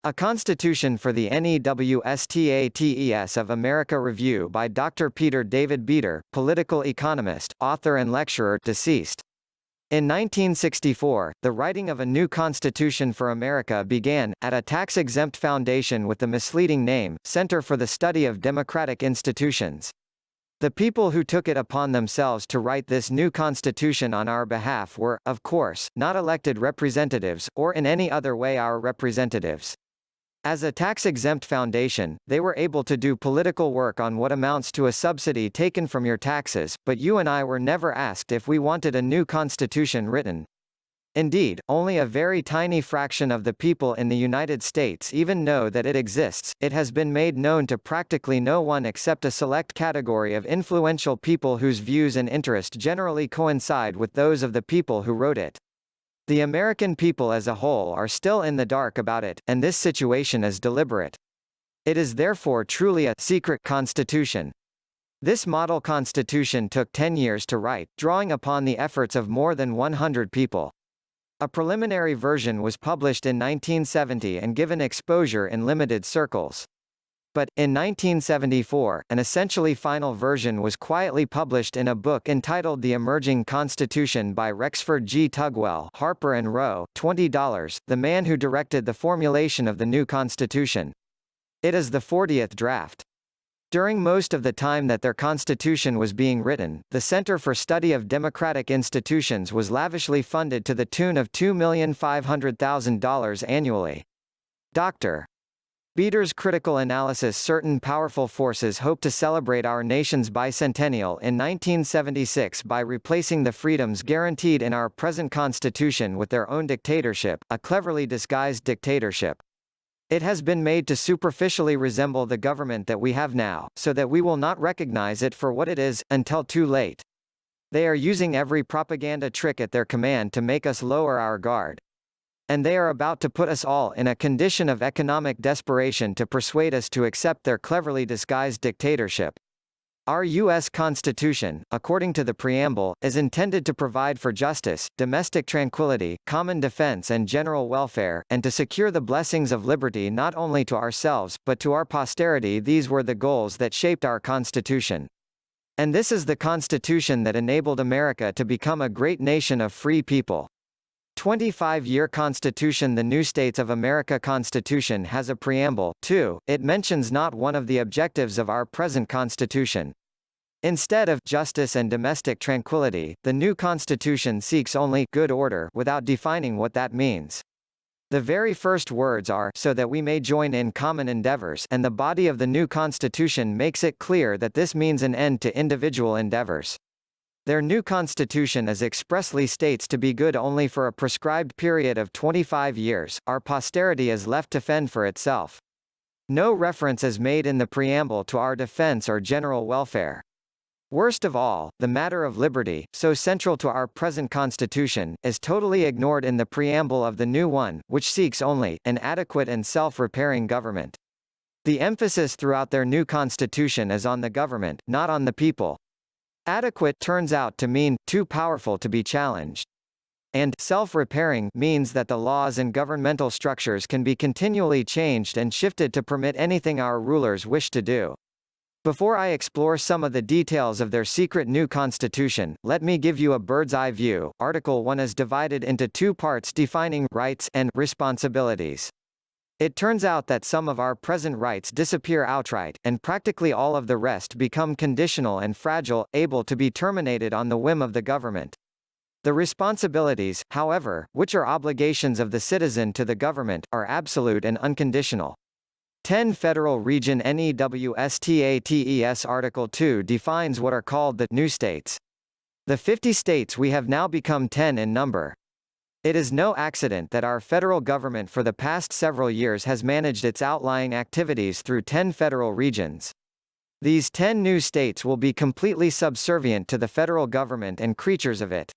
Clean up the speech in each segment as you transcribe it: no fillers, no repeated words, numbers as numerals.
A Constitution for the Newstates of America Review by Dr. Peter David Beater, political economist, author and lecturer, deceased. In 1964, the writing of a new Constitution for America began, at a tax-exempt foundation with the misleading name, Center for the Study of Democratic Institutions. The people who took it upon themselves to write this new constitution on our behalf were, of course, not elected representatives, or in any other way our representatives. As a tax-exempt foundation, they were able to do political work on what amounts to a subsidy taken from your taxes, but you and I were never asked if we wanted a new constitution written. Indeed, only a very tiny fraction of the people in the United States even know that it exists. It has been made known to practically no one except a select category of influential people whose views and interest generally coincide with those of the people who wrote it. The American people as a whole are still in the dark about it, and this situation is deliberate. It is therefore truly a secret constitution. This model constitution took 10 years to write, drawing upon the efforts of more than 100 people. A preliminary version was published in 1970 and given exposure in limited circles. But, in 1974, an essentially final version was quietly published in a book entitled The Emerging Constitution by Rexford G. Tugwell, Harper and Row, $20, the man who directed the formulation of the new Constitution. It is the 40th draft. During most of the time that their Constitution was being written, the Center for Study of Democratic Institutions was lavishly funded to the tune of $2,500,000 annually. Dr. Beater's critical analysis. Certain powerful forces hope to celebrate our nation's bicentennial in 1976 by replacing the freedoms guaranteed in our present Constitution with their own dictatorship, a cleverly disguised dictatorship. It has been made to superficially resemble the government that we have now, so that we will not recognize it for what it is, until too late. They are using every propaganda trick at their command to make us lower our guard. And they are about to put us all in a condition of economic desperation to persuade us to accept their cleverly disguised dictatorship. Our U.S. Constitution, according to the preamble, is intended to provide for justice, domestic tranquility, common defense and general welfare, and to secure the blessings of liberty not only to ourselves, but to our posterity. These were the goals that shaped our Constitution. And this is the Constitution that enabled America to become a great nation of free people. 25-year Constitution. The Newstates of America Constitution has a preamble, too. It mentions not one of the objectives of our present Constitution. Instead of justice and domestic tranquility, the new Constitution seeks only good order without defining what that means. The very first words are, so that we may join in common endeavors, and the body of the new Constitution makes it clear that this means an end to individual endeavors. Their new constitution is expressly states to be good only for a prescribed period of 25 years, our posterity is left to fend for itself. No reference is made in the preamble to our defense or general welfare. Worst of all, the matter of liberty, so central to our present constitution, is totally ignored in the preamble of the new one, which seeks only an adequate and self-repairing government. The emphasis throughout their new constitution is on the government, not on the people. Adequate turns out to mean too powerful to be challenged. And self-repairing means that the laws and governmental structures can be continually changed and shifted to permit anything our rulers wish to do. Before I explore some of the details of their secret new constitution, let me give you a bird's-eye view. Article 1 is divided into two parts defining rights and responsibilities. It turns out that some of our present rights disappear outright, and practically all of the rest become conditional and fragile, able to be terminated on the whim of the government. The responsibilities, however, which are obligations of the citizen to the government, are absolute and unconditional. 10 Federal Region Newstates. Article 2 defines what are called the new states. The 50 states we have now become 10 in number. It is no accident that our federal government for the past several years has managed its outlying activities through 10 federal regions. These 10 new states will be completely subservient to the federal government and creatures of it.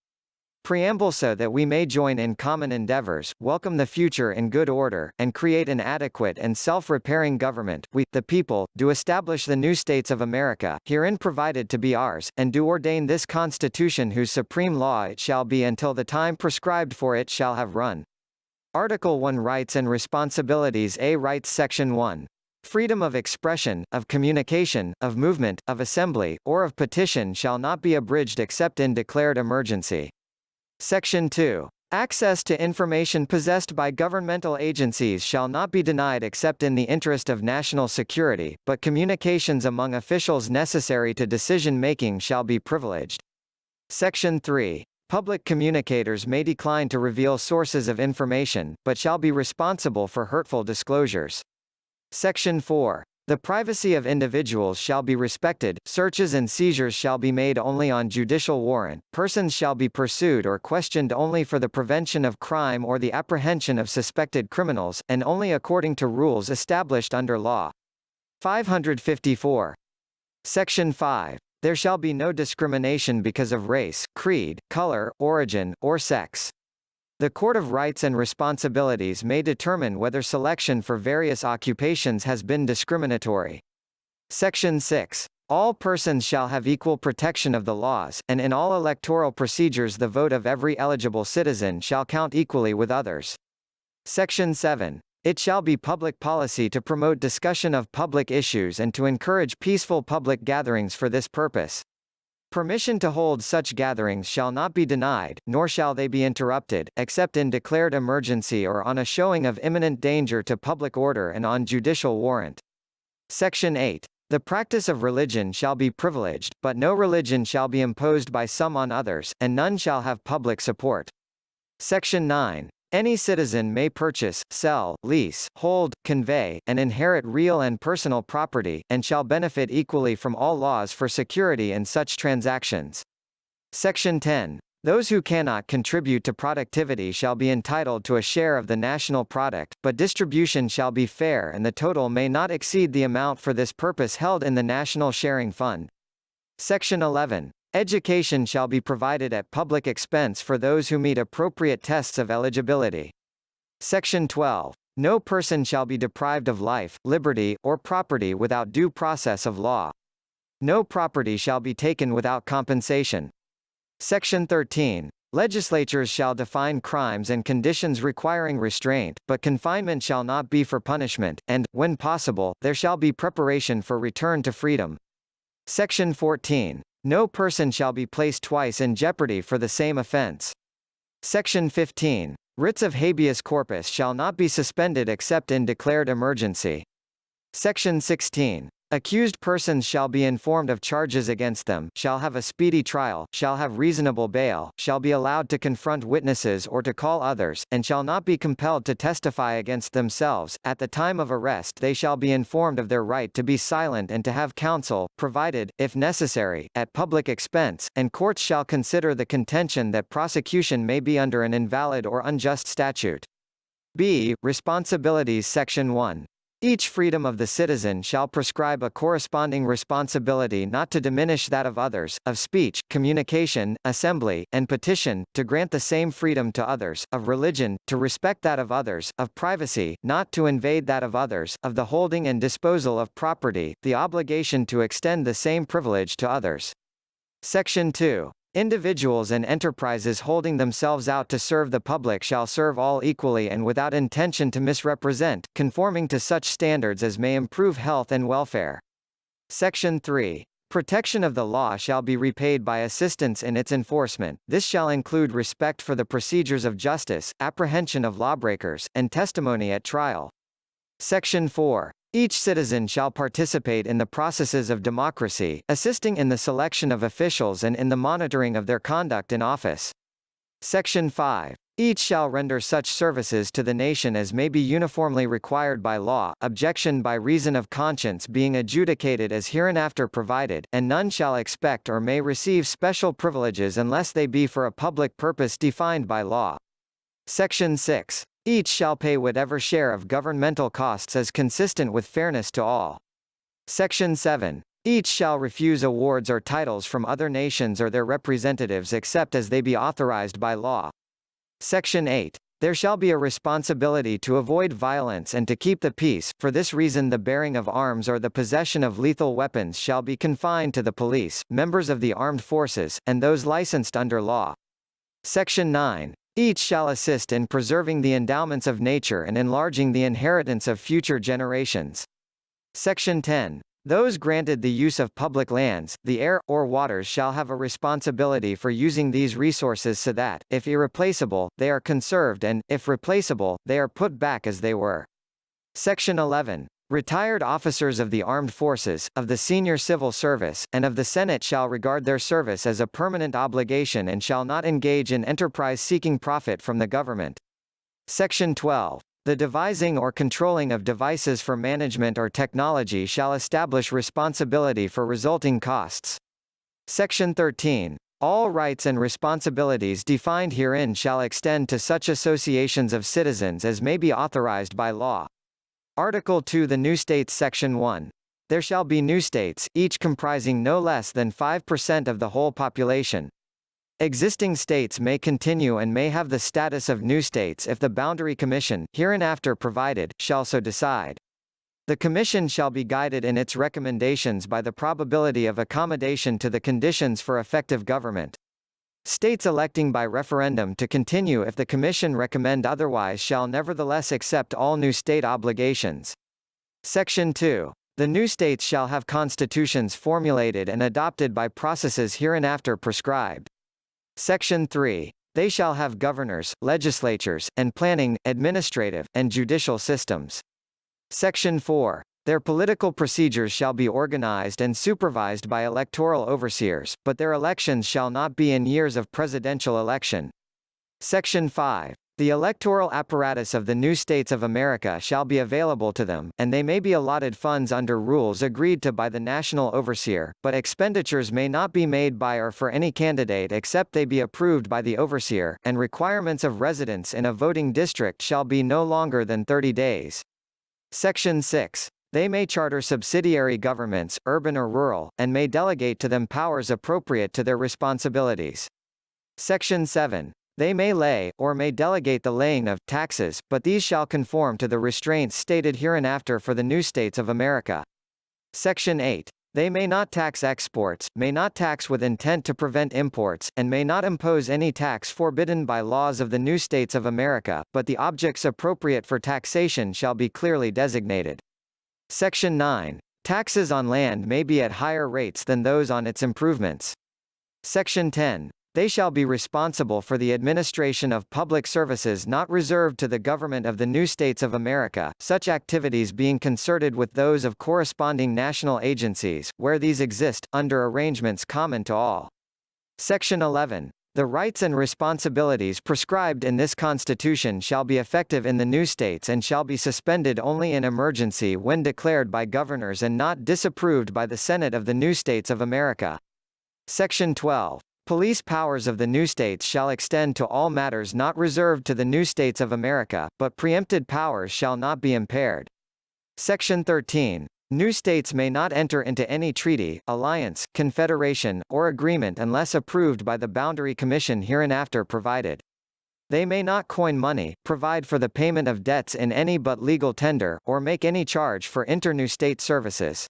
Preamble. So that we may join in common endeavors, welcome the future in good order, and create an adequate and self-repairing government, we, the people, do establish the new states of America, herein provided to be ours, and do ordain this Constitution whose supreme law it shall be until the time prescribed for it shall have run. Article 1 Rights and Responsibilities. A. Rights. Section 1. Freedom of expression, of communication, of movement, of assembly, or of petition shall not be abridged except in declared emergency. Section 2. Access to information possessed by governmental agencies shall not be denied except in the interest of national security, but communications among officials necessary to decision-making shall be privileged. Section 3. Public communicators may decline to reveal sources of information, but shall be responsible for hurtful disclosures. Section 4. The privacy of individuals shall be respected, searches and seizures shall be made only on judicial warrant, persons shall be pursued or questioned only for the prevention of crime or the apprehension of suspected criminals, and only according to rules established under law. 554. Section 5. There shall be no discrimination because of race, creed, color, origin, or sex. The Court of Rights and Responsibilities may determine whether selection for various occupations has been discriminatory. Section 6. All persons shall have equal protection of the laws, and in all electoral procedures the vote of every eligible citizen shall count equally with others. Section 7. It shall be public policy to promote discussion of public issues and to encourage peaceful public gatherings for this purpose. Permission to hold such gatherings shall not be denied, nor shall they be interrupted, except in declared emergency or on a showing of imminent danger to public order and on judicial warrant. Section 8. The practice of religion shall be privileged, but no religion shall be imposed by some on others, and none shall have public support. Section 9. Any citizen may purchase, sell, lease, hold, convey, and inherit real and personal property, and shall benefit equally from all laws for security in such transactions. Section 10. Those who cannot contribute to productivity shall be entitled to a share of the national product, but distribution shall be fair and the total may not exceed the amount for this purpose held in the National Sharing Fund. Section 11. Education shall be provided at public expense for those who meet appropriate tests of eligibility. Section 12. No person shall be deprived of life, liberty, or property without due process of law. No property shall be taken without compensation. Section 13. Legislatures shall define crimes and conditions requiring restraint, but confinement shall not be for punishment, and, when possible, there shall be preparation for return to freedom. Section 14. No person shall be placed twice in jeopardy for the same offense. Section 15. Writs of habeas corpus shall not be suspended except in declared emergency. Section 16. Accused persons shall be informed of charges against them, shall have a speedy trial, shall have reasonable bail, shall be allowed to confront witnesses or to call others, and shall not be compelled to testify against themselves. At the time of arrest they shall be informed of their right to be silent and to have counsel, provided, if necessary, at public expense, and courts shall consider the contention that prosecution may be under an invalid or unjust statute. B. Responsibilities. Section 1. Each freedom of the citizen shall prescribe a corresponding responsibility not to diminish that of others, of speech, communication, assembly, and petition, to grant the same freedom to others, of religion, to respect that of others, of privacy, not to invade that of others, of the holding and disposal of property, the obligation to extend the same privilege to others. Section 2. Individuals and enterprises holding themselves out to serve the public shall serve all equally and without intention to misrepresent, conforming to such standards as may improve health and welfare. Section 3. Protection of the law shall be repaid by assistance in its enforcement. This shall include respect for the procedures of justice, apprehension of lawbreakers, and testimony at trial. Section 4. Each citizen shall participate in the processes of democracy, assisting in the selection of officials and in the monitoring of their conduct in office. Section 5. Each shall render such services to the nation as may be uniformly required by law, objection by reason of conscience being adjudicated as hereinafter provided, and none shall expect or may receive special privileges unless they be for a public purpose defined by law. Section 6. Each shall pay whatever share of governmental costs is consistent with fairness to all. Section 7. Each shall refuse awards or titles from other nations or their representatives except as they be authorized by law. Section 8. There shall be a responsibility to avoid violence and to keep the peace. For this reason the bearing of arms or the possession of lethal weapons shall be confined to the police, members of the armed forces, and those licensed under law. Section 9. Each shall assist in preserving the endowments of nature and enlarging the inheritance of future generations. Section 10. Those granted the use of public lands, the air, or waters shall have a responsibility for using these resources so that, if irreplaceable, they are conserved and, if replaceable, they are put back as they were. Section 11. Retired officers of the armed forces, of the senior civil service, and of the Senate shall regard their service as a permanent obligation and shall not engage in enterprise seeking profit from the government. Section 12. The devising or controlling of devices for management or technology shall establish responsibility for resulting costs. Section 13. All rights and responsibilities defined herein shall extend to such associations of citizens as may be authorized by law. Article 2. The Newstates. Section 1. There shall be Newstates, each comprising no less than 5% of the whole population. Existing states may continue and may have the status of new states if the Boundary Commission, hereinafter provided, shall so decide. The Commission shall be guided in its recommendations by the probability of accommodation to the conditions for effective government. States electing by referendum to continue if the Commission recommend otherwise shall nevertheless accept all new state obligations. Section 2. The new states shall have constitutions formulated and adopted by processes hereinafter prescribed. Section 3. They shall have governors, legislatures, and planning, administrative, and judicial systems. Section 4. Their political procedures shall be organized and supervised by electoral overseers, but their elections shall not be in years of presidential election. Section 5. The electoral apparatus of the new states of America shall be available to them, and they may be allotted funds under rules agreed to by the national overseer, but expenditures may not be made by or for any candidate except they be approved by the overseer, and requirements of residence in a voting district shall be no longer than 30 days. Section 6. They may charter subsidiary governments, urban or rural, and may delegate to them powers appropriate to their responsibilities. Section 7. They may lay, or may delegate the laying of, taxes, but these shall conform to the restraints stated hereinafter for the new states of America. Section 8. They may not tax exports, may not tax with intent to prevent imports, and may not impose any tax forbidden by laws of the new states of America, but the objects appropriate for taxation shall be clearly designated. Section 9. Taxes on land may be at higher rates than those on its improvements. Section 10. They shall be responsible for the administration of public services not reserved to the government of the new states of America, such activities being concerted with those of corresponding national agencies, where these exist, under arrangements common to all. Section 11. The rights and responsibilities prescribed in this Constitution shall be effective in the new states and shall be suspended only in emergency when declared by governors and not disapproved by the Senate of the new states of America. Section 12. Police powers of the new states shall extend to all matters not reserved to the new states of America, but preempted powers shall not be impaired. Section 13. New states may not enter into any treaty, alliance, confederation, or agreement unless approved by the Boundary Commission hereinafter provided. They may not coin money, provide for the payment of debts in any but legal tender, or make any charge for inter-new state services.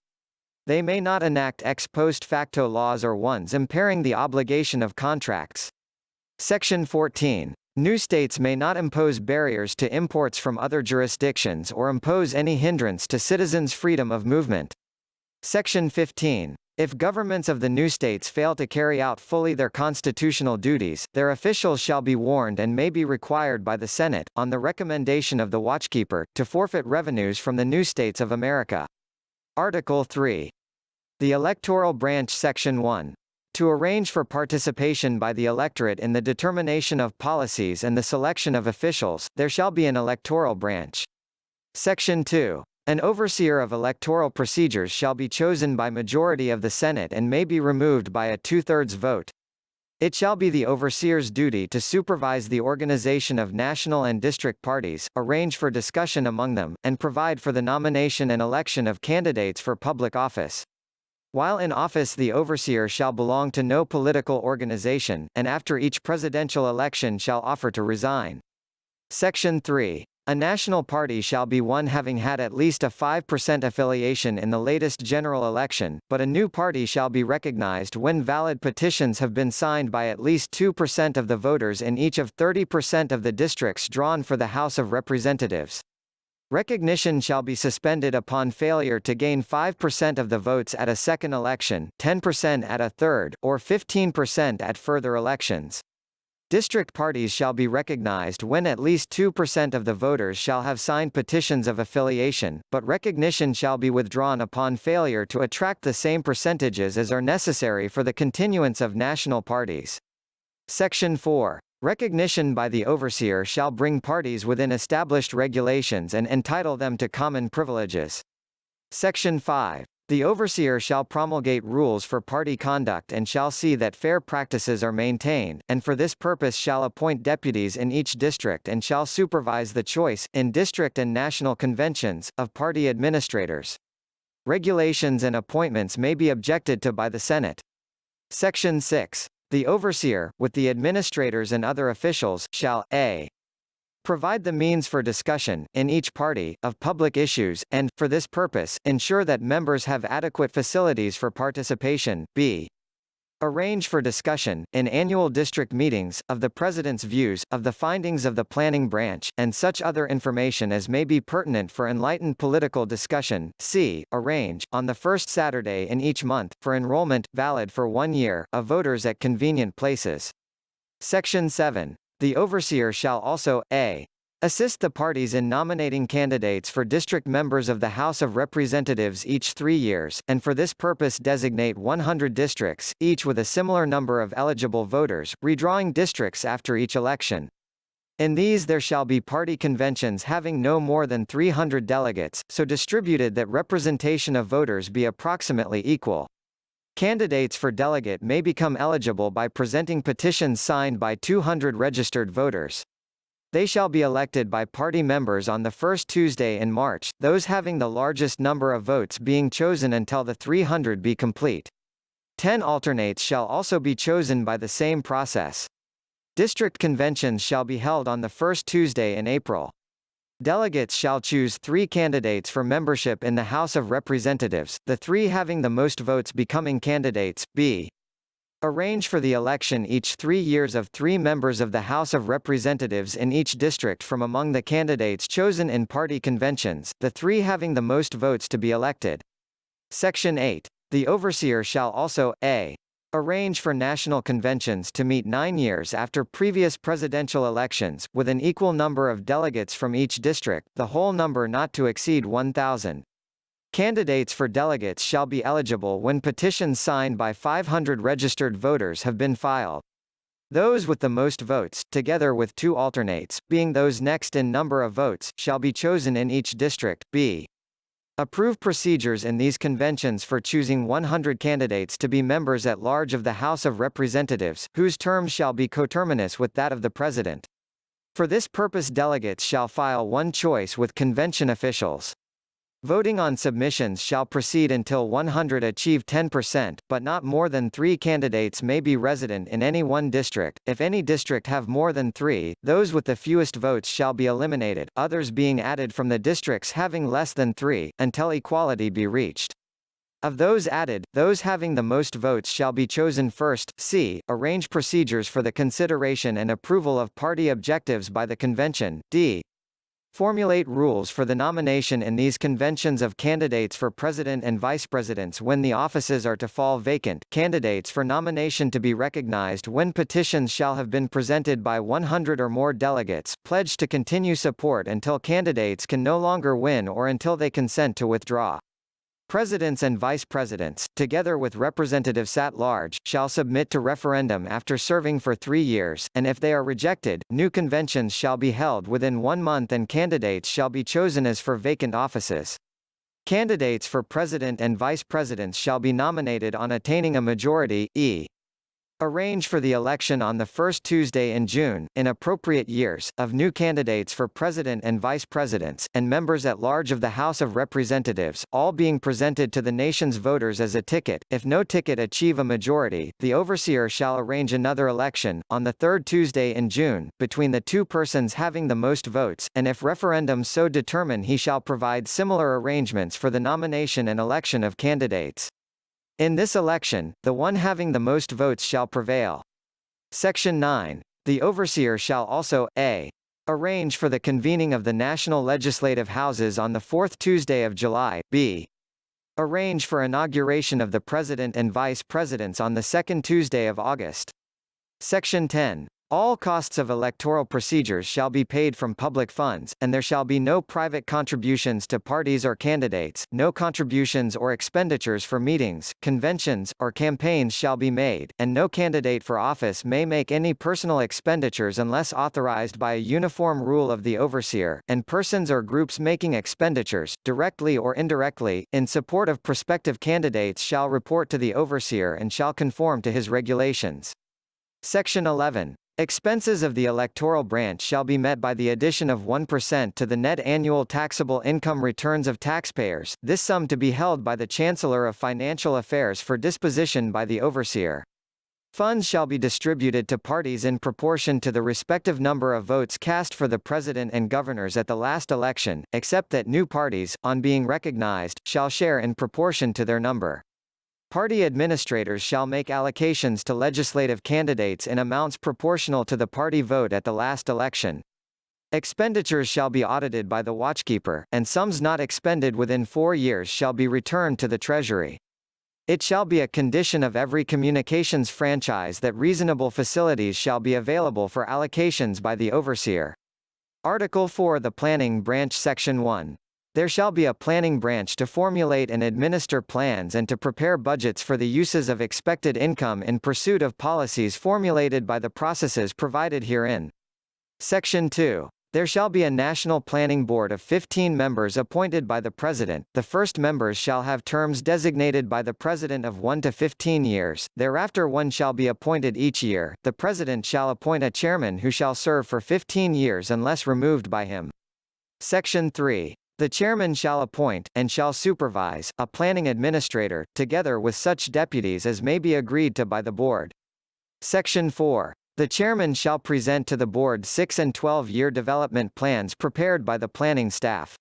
They may not enact ex post facto laws or ones impairing the obligation of contracts. Section 14. New states may not impose barriers to imports from other jurisdictions or impose any hindrance to citizens' freedom of movement. Section 15. If governments of the new states fail to carry out fully their constitutional duties, their officials shall be warned and may be required by the Senate, on the recommendation of the Watchkeeper, to forfeit revenues from the new states of America. Article 3. The Electoral Branch. Section 1. To arrange for participation by the electorate in the determination of policies and the selection of officials, there shall be an electoral branch. Section 2. An overseer of electoral procedures shall be chosen by majority of the Senate and may be removed by a 2/3 vote. It shall be the overseer's duty to supervise the organization of national and district parties, arrange for discussion among them, and provide for the nomination and election of candidates for public office. While in office the overseer shall belong to no political organization, and after each presidential election shall offer to resign. Section 3. A national party shall be one having had at least a 5% affiliation in the latest general election, but a new party shall be recognized when valid petitions have been signed by at least 2% of the voters in each of 30% of the districts drawn for the House of Representatives. Recognition shall be suspended upon failure to gain 5% of the votes at a second election, 10% at a third, or 15% at further elections. District parties shall be recognized when at least 2% of the voters shall have signed petitions of affiliation, but recognition shall be withdrawn upon failure to attract the same percentages as are necessary for the continuance of national parties. Section 4. Recognition by the overseer shall bring parties within established regulations and entitle them to common privileges. Section 5. The overseer shall promulgate rules for party conduct and shall see that fair practices are maintained, and for this purpose shall appoint deputies in each district and shall supervise the choice, in district and national conventions, of party administrators. Regulations and appointments may be objected to by the Senate. Section 6. The overseer, with the administrators and other officials, shall, a. provide the means for discussion, in each party, of public issues, and, for this purpose, ensure that members have adequate facilities for participation, b. arrange for discussion, in annual district meetings, of the President's views, of the findings of the planning branch, and such other information as may be pertinent for enlightened political discussion, c. arrange, on the first Saturday in each month, for enrollment, valid for 1 year, of voters at convenient places. Section 7. The overseer shall also, a. assist the parties in nominating candidates for district members of the House of Representatives each 3 years, and for this purpose designate 100 districts, each with a similar number of eligible voters, redrawing districts after each election. In these there shall be party conventions having no more than 300 delegates, so distributed that representation of voters be approximately equal. Candidates for delegate may become eligible by presenting petitions signed by 200 registered voters. They shall be elected by party members on the first Tuesday in March, those having the largest number of votes being chosen until the 300 be complete. 10 alternates shall also be chosen by the same process. District conventions shall be held on the first Tuesday in April. Delegates shall choose 3 candidates for membership in the House of Representatives, the 3 having the most votes becoming candidates, b. arrange for the election each 3 years of 3 members of the House of Representatives in each district from among the candidates chosen in party conventions, the 3 having the most votes to be elected. Section 8. The overseer shall also, a. arrange for national conventions to meet 9 years after previous presidential elections, with an equal number of delegates from each district, the whole number not to exceed 1,000. Candidates for delegates shall be eligible when petitions signed by 500 registered voters have been filed. Those with the most votes, together with 2 alternates, being those next in number of votes, shall be chosen in each district, b. approve procedures in these conventions for choosing 100 candidates to be members at large of the House of Representatives, whose terms shall be coterminous with that of the President. For this purpose delegates shall file 1 choice with convention officials. Voting on submissions shall proceed until 100 achieve 10%, but not more than 3 candidates may be resident in any one district. If any district have more than 3, those with the fewest votes shall be eliminated, others being added from the districts having less than 3, until equality be reached. Of those added, those having the most votes shall be chosen first. c. Arrange procedures for the consideration and approval of party objectives by the convention. d. Formulate rules for the nomination in these conventions of candidates for president and vice presidents when the offices are to fall vacant, candidates for nomination to be recognized when petitions shall have been presented by 100 or more delegates, pledged to continue support until candidates can no longer win or until they consent to withdraw. Presidents and vice presidents, together with representatives at large, shall submit to referendum after serving for 3 years, and if they are rejected, new conventions shall be held within 1 month and candidates shall be chosen as for vacant offices. Candidates for president and vice presidents shall be nominated on attaining a majority, e. Arrange for the election on the first Tuesday in June, in appropriate years, of new candidates for president and vice presidents, and members at large of the House of Representatives, all being presented to the nation's voters as a ticket. If no ticket achieve a majority, the overseer shall arrange another election, on the third Tuesday in June, between the two persons having the most votes, and if referendum so determine he shall provide similar arrangements for the nomination and election of candidates. In this election, the one having the most votes shall prevail. Section 9. The overseer shall also, a. arrange for the convening of the national legislative houses on the fourth Tuesday of July, b. arrange for inauguration of the president and vice presidents on the second Tuesday of August. Section 10. All costs of electoral procedures shall be paid from public funds, and there shall be no private contributions to parties or candidates, no contributions or expenditures for meetings, conventions, or campaigns shall be made, and no candidate for office may make any personal expenditures unless authorized by a uniform rule of the overseer, and persons or groups making expenditures, directly or indirectly, in support of prospective candidates shall report to the overseer and shall conform to his regulations. Section 11. Expenses of the electoral branch shall be met by the addition of 1% to the net annual taxable income returns of taxpayers, this sum to be held by the Chancellor of Financial Affairs for disposition by the overseer. Funds shall be distributed to parties in proportion to the respective number of votes cast for the president and governors at the last election, except that new parties, on being recognized, shall share in proportion to their number. Party administrators shall make allocations to legislative candidates in amounts proportional to the party vote at the last election. Expenditures shall be audited by the watchkeeper, and sums not expended within 4 years shall be returned to the Treasury. It shall be a condition of every communications franchise that reasonable facilities shall be available for allocations by the overseer. Article 4. The Planning Branch. Section 1. There shall be a planning branch to formulate and administer plans and to prepare budgets for the uses of expected income in pursuit of policies formulated by the processes provided herein. Section 2. There shall be a National Planning Board of 15 members appointed by the President. The first members shall have terms designated by the President of 1 to 15 years, thereafter one shall be appointed each year. The President shall appoint a chairman who shall serve for 15 years unless removed by him. Section 3. The chairman shall appoint, and shall supervise, a planning administrator, together with such deputies as may be agreed to by the board. Section 4. The chairman shall present to the board 6- and 12-year development plans prepared by the planning staff.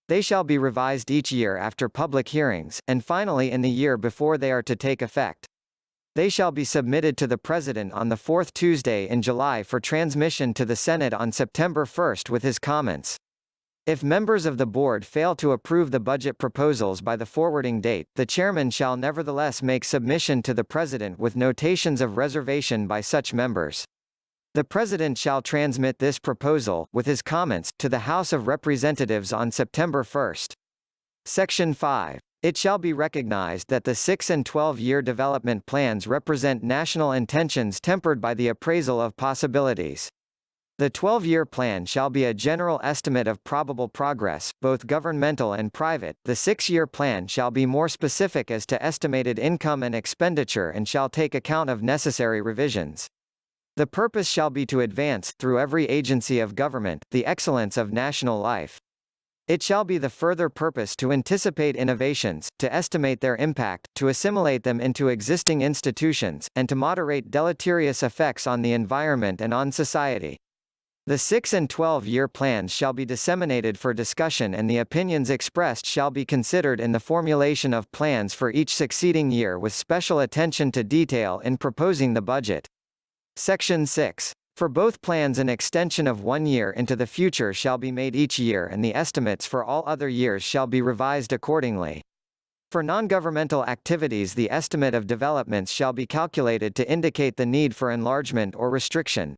They shall be revised each year after public hearings, and finally in the year before they are to take effect. They shall be submitted to the President on the fourth Tuesday in July for transmission to the Senate on September 1 with his comments. If members of the board fail to approve the budget proposals by the forwarding date, the chairman shall nevertheless make submission to the President with notations of reservation by such members. The President shall transmit this proposal, with his comments, to the House of Representatives on September 1. Section 5. It shall be recognized that the 6- and 12-year development plans represent national intentions tempered by the appraisal of possibilities. The 12-year plan shall be a general estimate of probable progress, both governmental and private. The 6-year plan shall be more specific as to estimated income and expenditure and shall take account of necessary revisions. The purpose shall be to advance, through every agency of government, the excellence of national life. It shall be the further purpose to anticipate innovations, to estimate their impact, to assimilate them into existing institutions, and to moderate deleterious effects on the environment and on society. The 6- and 12-year plans shall be disseminated for discussion and the opinions expressed shall be considered in the formulation of plans for each succeeding year with special attention to detail in proposing the budget. Section 6. For both plans an extension of 1 year into the future shall be made each year and the estimates for all other years shall be revised accordingly. For non-governmental activities the estimate of developments shall be calculated to indicate the need for enlargement or restriction.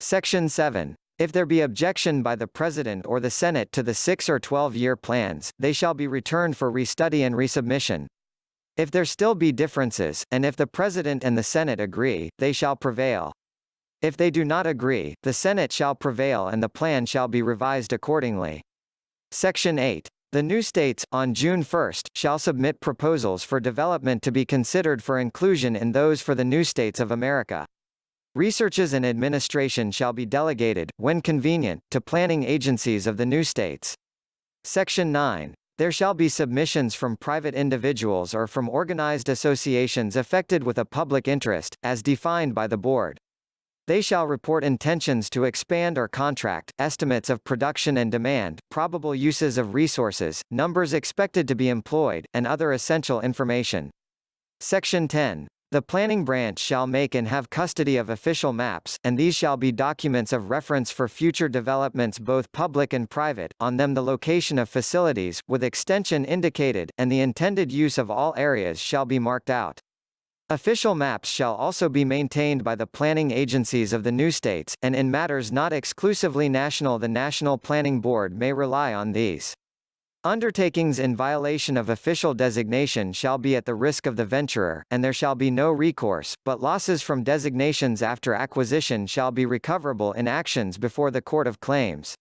Section 7. If there be objection by the President or the Senate to the 6- or 12-year plans, they shall be returned for restudy and resubmission. If there still be differences, and if the President and the Senate agree, they shall prevail. If they do not agree, the Senate shall prevail and the plan shall be revised accordingly. Section 8. The new states, on June 1, shall submit proposals for development to be considered for inclusion in those for the new states of America. Researches and administration shall be delegated, when convenient, to planning agencies of the new states. Section 9. There shall be submissions from private individuals or from organized associations affected with a public interest, as defined by the Board. They shall report intentions to expand or contract, estimates of production and demand, probable uses of resources, numbers expected to be employed, and other essential information. Section 10. The planning branch shall make and have custody of official maps, and these shall be documents of reference for future developments both public and private, on them the location of facilities, with extension indicated, and the intended use of all areas shall be marked out. Official maps shall also be maintained by the planning agencies of the new states, and in matters not exclusively national the National Planning Board may rely on these. Undertakings in violation of official designation shall be at the risk of the venturer, and there shall be no recourse, but losses from designations after acquisition shall be recoverable in actions before the Court of Claims.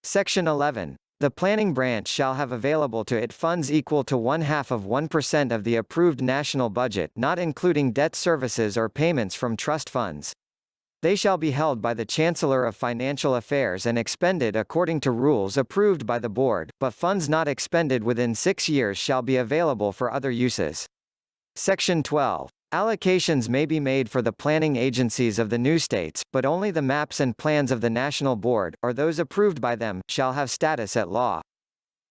Section 11. The planning branch shall have available to it funds equal to 0.5% of the approved national budget, not including debt services or payments from trust funds. They shall be held by the Chancellor of Financial Affairs and expended according to rules approved by the Board, but funds not expended within 6 years shall be available for other uses. Section 12. Allocations may be made for the planning agencies of the new states, but only the maps and plans of the National Board, or those approved by them, shall have status at law.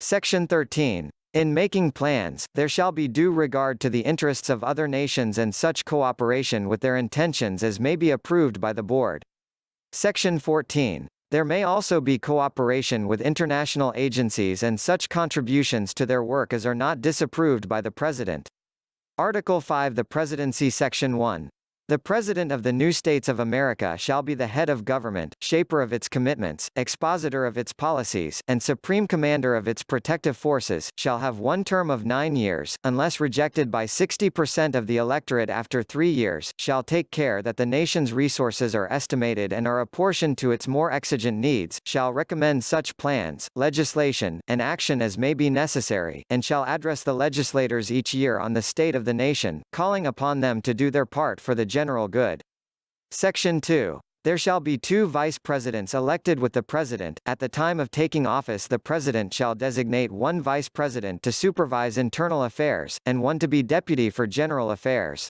Section 13. In making plans, there shall be due regard to the interests of other nations and such cooperation with their intentions as may be approved by the Board. Section 14. There may also be cooperation with international agencies and such contributions to their work as are not disapproved by the President. Article 5. The Presidency. Section 1. The President of the New States of America shall be the head of government, shaper of its commitments, expositor of its policies, and supreme commander of its protective forces, shall have one term of 9 years, unless rejected by 60% of the electorate after 3 years, shall take care that the nation's resources are estimated and are apportioned to its more exigent needs, shall recommend such plans, legislation, and action as may be necessary, and shall address the legislators each year on the state of the nation, calling upon them to do their part for the general good. Section 2. There shall be 2 vice presidents elected with the President. At the time of taking office the President shall designate 1 vice president to supervise internal affairs, and 1 to be deputy for general affairs.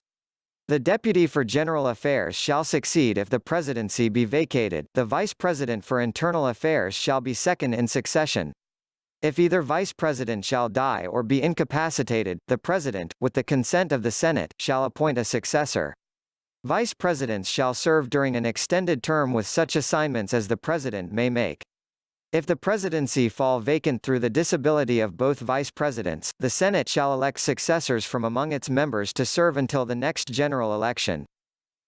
The deputy for general affairs shall succeed if the presidency be vacated. The vice president for internal affairs shall be second in succession. If either vice president shall die or be incapacitated, the President, with the consent of the Senate, shall appoint a successor. Vice presidents shall serve during an extended term with such assignments as the President may make. If the presidency fall vacant through the disability of both vice presidents, the Senate shall elect successors from among its members to serve until the next general election.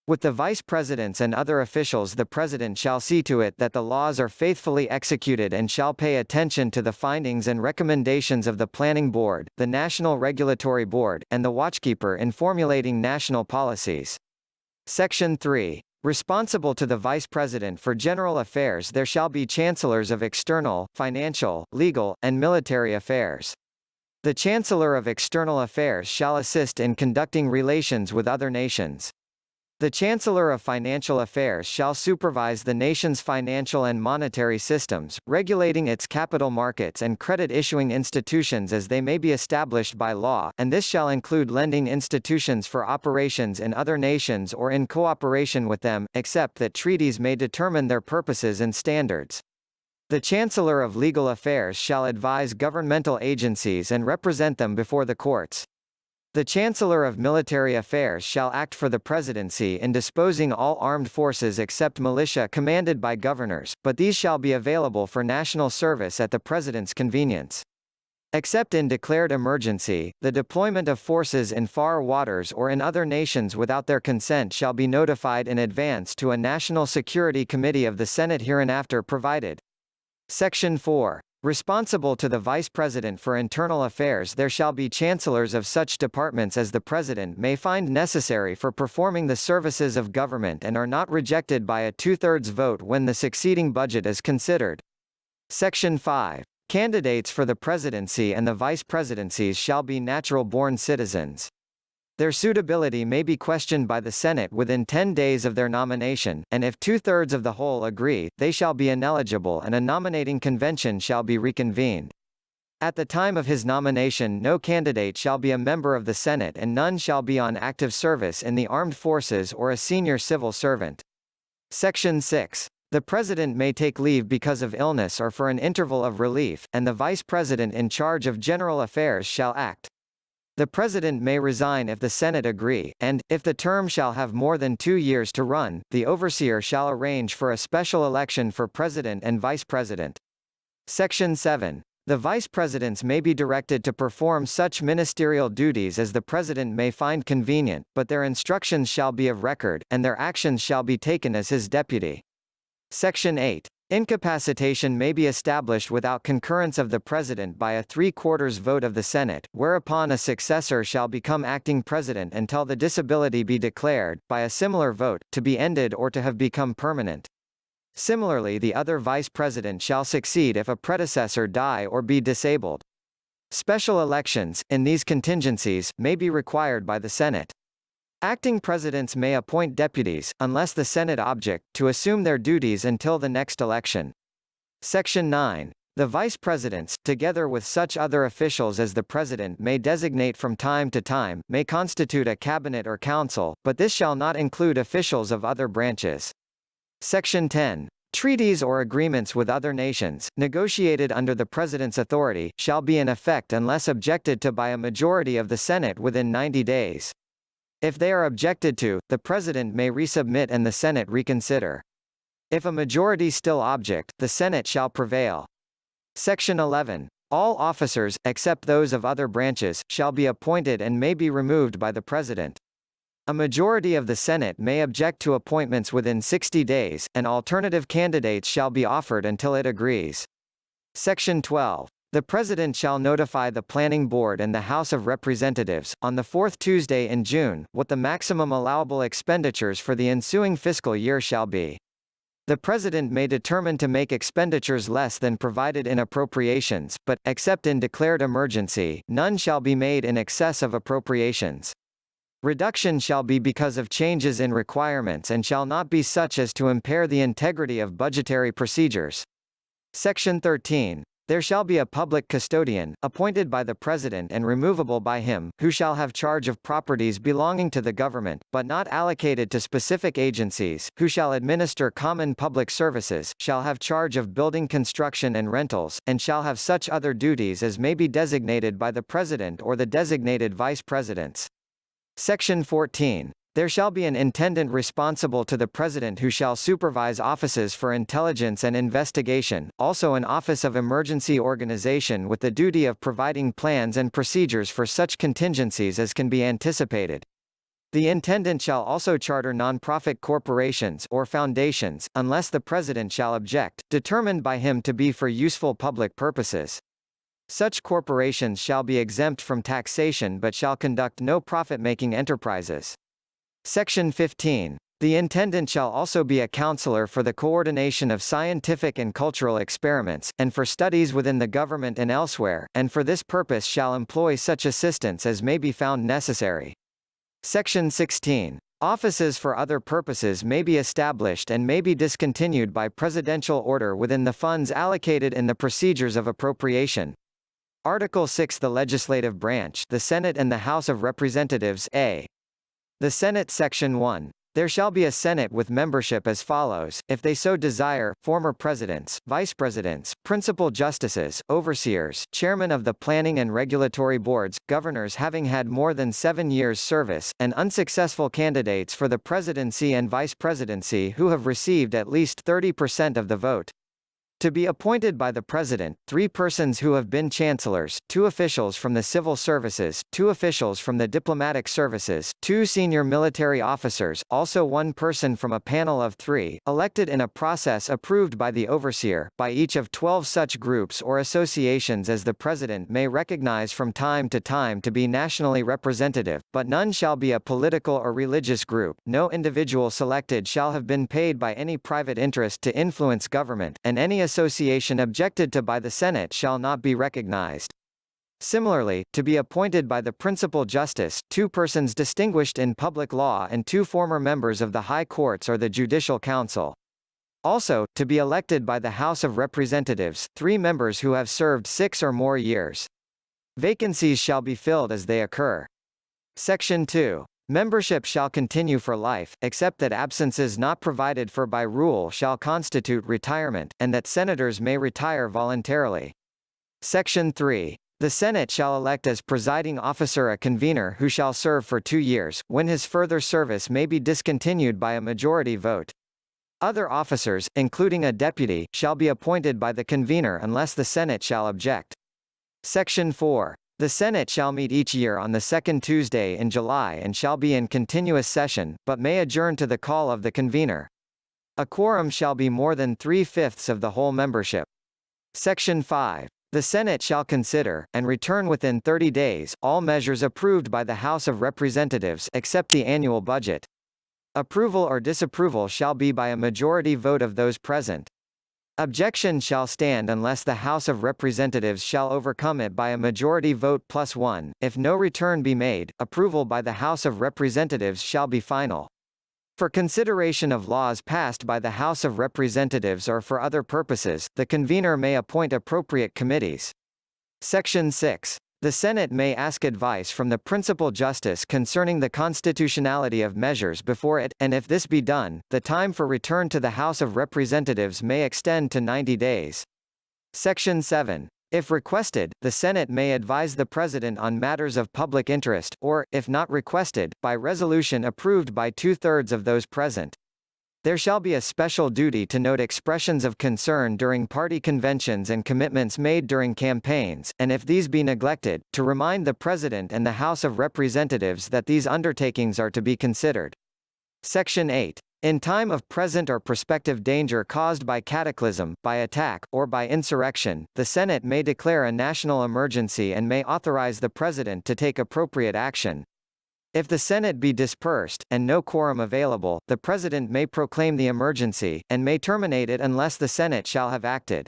With the vice presidents and other officials the President shall see to it that the laws are faithfully executed and shall pay attention to the findings and recommendations of the Planning Board, the National Regulatory Board, and the Watchkeeper in formulating national policies. Section 3. Responsible to the Vice President for General Affairs there shall be Chancellors of External, Financial, Legal, and Military Affairs. The Chancellor of External Affairs shall assist in conducting relations with other nations. The Chancellor of Financial Affairs shall supervise the nation's financial and monetary systems, regulating its capital markets and credit-issuing institutions as they may be established by law, and this shall include lending institutions for operations in other nations or in cooperation with them, except that treaties may determine their purposes and standards. The Chancellor of Legal Affairs shall advise governmental agencies and represent them before the courts. The Chancellor of Military Affairs shall act for the Presidency in disposing all armed forces except militia commanded by governors, but these shall be available for national service at the President's convenience. Except in declared emergency, the deployment of forces in far waters or in other nations without their consent shall be notified in advance to a National Security Committee of the Senate hereinafter provided. Section 4. Responsible to the Vice President for Internal Affairs there shall be chancellors of such departments as the President may find necessary for performing the services of government and are not rejected by a 2/3 vote when the succeeding budget is considered. Section 5. Candidates for the presidency and the vice presidencies shall be natural-born citizens. Their suitability may be questioned by the Senate within 10 days of their nomination, and if two-thirds of the whole agree, they shall be ineligible and a nominating convention shall be reconvened. At the time of his nomination no candidate shall be a member of the Senate and none shall be on active service in the armed forces or a senior civil servant. Section 6. The President may take leave because of illness or for an interval of relief, and the Vice President in charge of general affairs shall act. The President may resign if the Senate agree, and, if the term shall have more than 2 years to run, the Overseer shall arrange for a special election for President and Vice President. Section 7. The Vice Presidents may be directed to perform such ministerial duties as the President may find convenient, but their instructions shall be of record, and their actions shall be taken as his deputy. Section 8. Incapacitation may be established without concurrence of the President by a 3/4 vote of the Senate, whereupon a successor shall become acting President until the disability be declared, by a similar vote, to be ended or to have become permanent. Similarly, the other Vice President shall succeed if a predecessor die or be disabled. Special elections, in these contingencies, may be required by the Senate. Acting presidents may appoint deputies, unless the Senate object, to assume their duties until the next election. Section 9. The vice presidents, together with such other officials as the president may designate from time to time, may constitute a cabinet or council, but this shall not include officials of other branches. Section 10. Treaties or agreements with other nations, negotiated under the President's authority, shall be in effect unless objected to by a majority of the Senate within 90 days. If they are objected to, the President may resubmit and the Senate reconsider. If a majority still object, the Senate shall prevail. Section 11. All officers, except those of other branches, shall be appointed and may be removed by the President. A majority of the Senate may object to appointments within 60 days, and alternative candidates shall be offered until it agrees. Section 12. The President shall notify the Planning Board and the House of Representatives, on the fourth Tuesday in June, what the maximum allowable expenditures for the ensuing fiscal year shall be. The President may determine to make expenditures less than provided in appropriations, but, except in declared emergency, none shall be made in excess of appropriations. Reduction shall be because of changes in requirements and shall not be such as to impair the integrity of budgetary procedures. Section 13. There shall be a public custodian, appointed by the President and removable by him, who shall have charge of properties belonging to the government, but not allocated to specific agencies, who shall administer common public services, shall have charge of building construction and rentals, and shall have such other duties as may be designated by the President or the designated Vice Presidents. Section 14. There shall be an intendant responsible to the President who shall supervise offices for intelligence and investigation, also an office of emergency organization with the duty of providing plans and procedures for such contingencies as can be anticipated. The intendant shall also charter non-profit corporations or foundations, unless the President shall object, determined by him to be for useful public purposes. Such corporations shall be exempt from taxation but shall conduct no profit-making enterprises. Section 15. The intendant shall also be a counselor for the coordination of scientific and cultural experiments, and for studies within the government and elsewhere, and for this purpose shall employ such assistance as may be found necessary. Section 16. Offices for other purposes may be established and may be discontinued by presidential order within the funds allocated in the procedures of appropriation. Article 6. The Legislative Branch, the Senate and the House of Representatives, A. The Senate. Section 1. There shall be a Senate with membership as follows, if they so desire: former presidents, vice presidents, principal justices, overseers, chairmen of the planning and regulatory boards, governors having had more than 7 years' service, and unsuccessful candidates for the presidency and vice presidency who have received at least 30% of the vote. To be appointed by the President, 3 persons who have been chancellors, 2 officials from the civil services, 2 officials from the diplomatic services, 2 senior military officers, also 1 person from a panel of 3, elected in a process approved by the overseer, by each of 12 such groups or associations as the President may recognize from time to time to be nationally representative, but none shall be a political or religious group. No individual selected shall have been paid by any private interest to influence government, and any association objected to by the Senate shall not be recognized. Similarly, to be appointed by the principal justice, 2 persons distinguished in public law and 2 former members of the high courts or the judicial council. Also, to be elected by the House of Representatives, 3 members who have served 6 or more years. Vacancies shall be filled as they occur. Section 2. Membership shall continue for life, except that absences not provided for by rule shall constitute retirement, and that senators may retire voluntarily. Section 3. The Senate shall elect as presiding officer a convener who shall serve for 2 years, when his further service may be discontinued by a majority vote. Other officers, including a deputy, shall be appointed by the convener unless the Senate shall object. Section 4. The Senate shall meet each year on the second Tuesday in July and shall be in continuous session, but may adjourn to the call of the convener. A quorum shall be more than 3/5 of the whole membership. Section 5. The Senate shall consider, and return within 30 days, all measures approved by the House of Representatives except the annual budget. Approval or disapproval shall be by a majority vote of those present. Objection shall stand unless the House of Representatives shall overcome it by a majority vote +1. If no return be made, approval by the House of Representatives shall be final. For consideration of laws passed by the House of Representatives or for other purposes, the convener may appoint appropriate committees. Section 6. The Senate may ask advice from the principal justice concerning the constitutionality of measures before it, and if this be done, the time for return to the House of Representatives may extend to 90 days. Section 7. If requested, the Senate may advise the President on matters of public interest, or, if not requested, by resolution approved by 2/3 of those present. There shall be a special duty to note expressions of concern during party conventions and commitments made during campaigns, and if these be neglected, to remind the President and the House of Representatives that these undertakings are to be considered. Section 8. In time of present or prospective danger caused by cataclysm, by attack, or by insurrection, the Senate may declare a national emergency and may authorize the President to take appropriate action. If the Senate be dispersed, and no quorum available, the President may proclaim the emergency, and may terminate it unless the Senate shall have acted.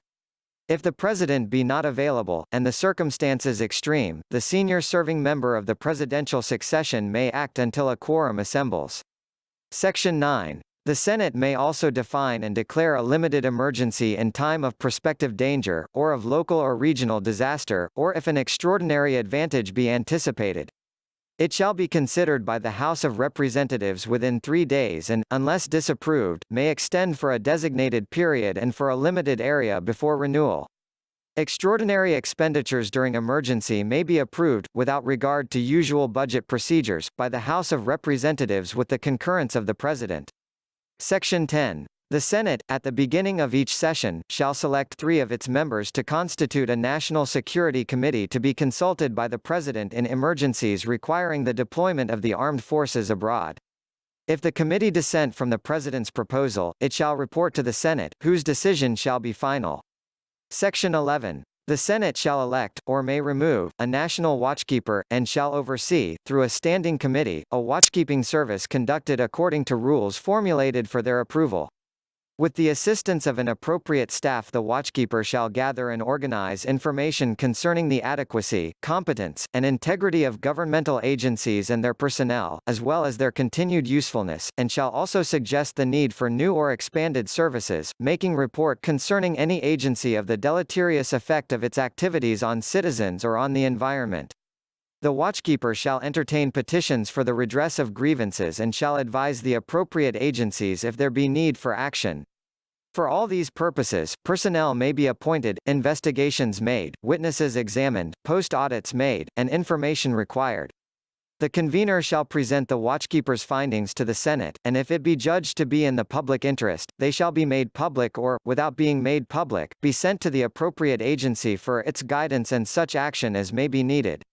If the President be not available, and the circumstances extreme, the senior serving member of the presidential succession may act until a quorum assembles. Section 9. The Senate may also define and declare a limited emergency in time of prospective danger, or of local or regional disaster, or if an extraordinary advantage be anticipated. It shall be considered by the House of Representatives within 3 days and, unless disapproved, may extend for a designated period and for a limited area before renewal. Extraordinary expenditures during emergency may be approved, without regard to usual budget procedures, by the House of Representatives with the concurrence of the President. Section 10. The Senate, at the beginning of each session, shall select 3 of its members to constitute a National Security Committee to be consulted by the President in emergencies requiring the deployment of the armed forces abroad. If the committee dissent from the President's proposal, it shall report to the Senate, whose decision shall be final. Section 11. The Senate shall elect, or may remove, a national watchkeeper, and shall oversee, through a standing committee, a watchkeeping service conducted according to rules formulated for their approval. With the assistance of an appropriate staff, the watchkeeper shall gather and organize information concerning the adequacy, competence, and integrity of governmental agencies and their personnel, as well as their continued usefulness, and shall also suggest the need for new or expanded services, making report concerning any agency of the deleterious effect of its activities on citizens or on the environment. The watchkeeper shall entertain petitions for the redress of grievances and shall advise the appropriate agencies if there be need for action. For all these purposes, personnel may be appointed, investigations made, witnesses examined, post-audits made, and information required. The convener shall present the watchkeeper's findings to the Senate, and if it be judged to be in the public interest, they shall be made public or, without being made public, be sent to the appropriate agency for its guidance and such action as may be needed.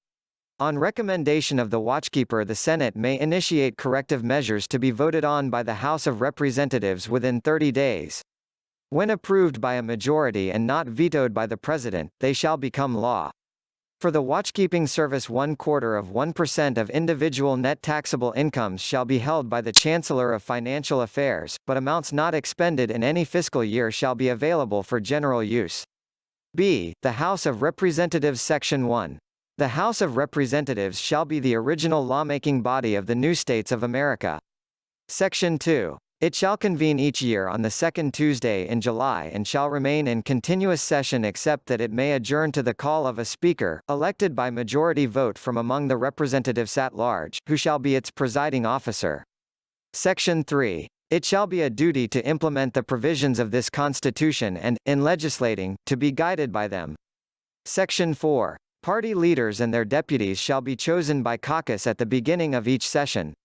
On recommendation of the watchkeeper, the Senate may initiate corrective measures to be voted on by the House of Representatives within 30 days. When approved by a majority and not vetoed by the President, they shall become law. For the watchkeeping service 1/4% of individual net taxable incomes shall be held by the Chancellor of Financial Affairs, but amounts not expended in any fiscal year shall be available for general use. B. The House of Representatives Section 1. The House of Representatives shall be the original lawmaking body of the new states of America. Section 2. It shall convene each year on the second Tuesday in July and shall remain in continuous session except that it may adjourn to the call of a speaker, elected by majority vote from among the representatives at large, who shall be its presiding officer. Section 3. It shall be a duty to implement the provisions of this Constitution and, in legislating, to be guided by them. Section 4. Party leaders and their deputies shall be chosen by caucus at the beginning of each session.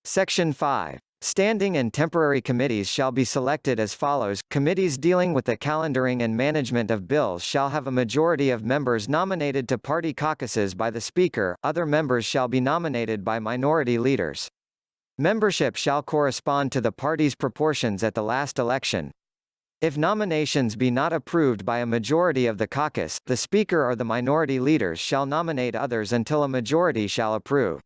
Section 5. Standing and temporary committees shall be selected as follows. Committees dealing with the calendaring and management of bills shall have a majority of members nominated to party caucuses by the Speaker, other members shall be nominated by minority leaders. Membership shall correspond to the party's proportions at the last election. If nominations be not approved by a majority of the caucus, the Speaker or the minority leaders shall nominate others until a majority shall approve.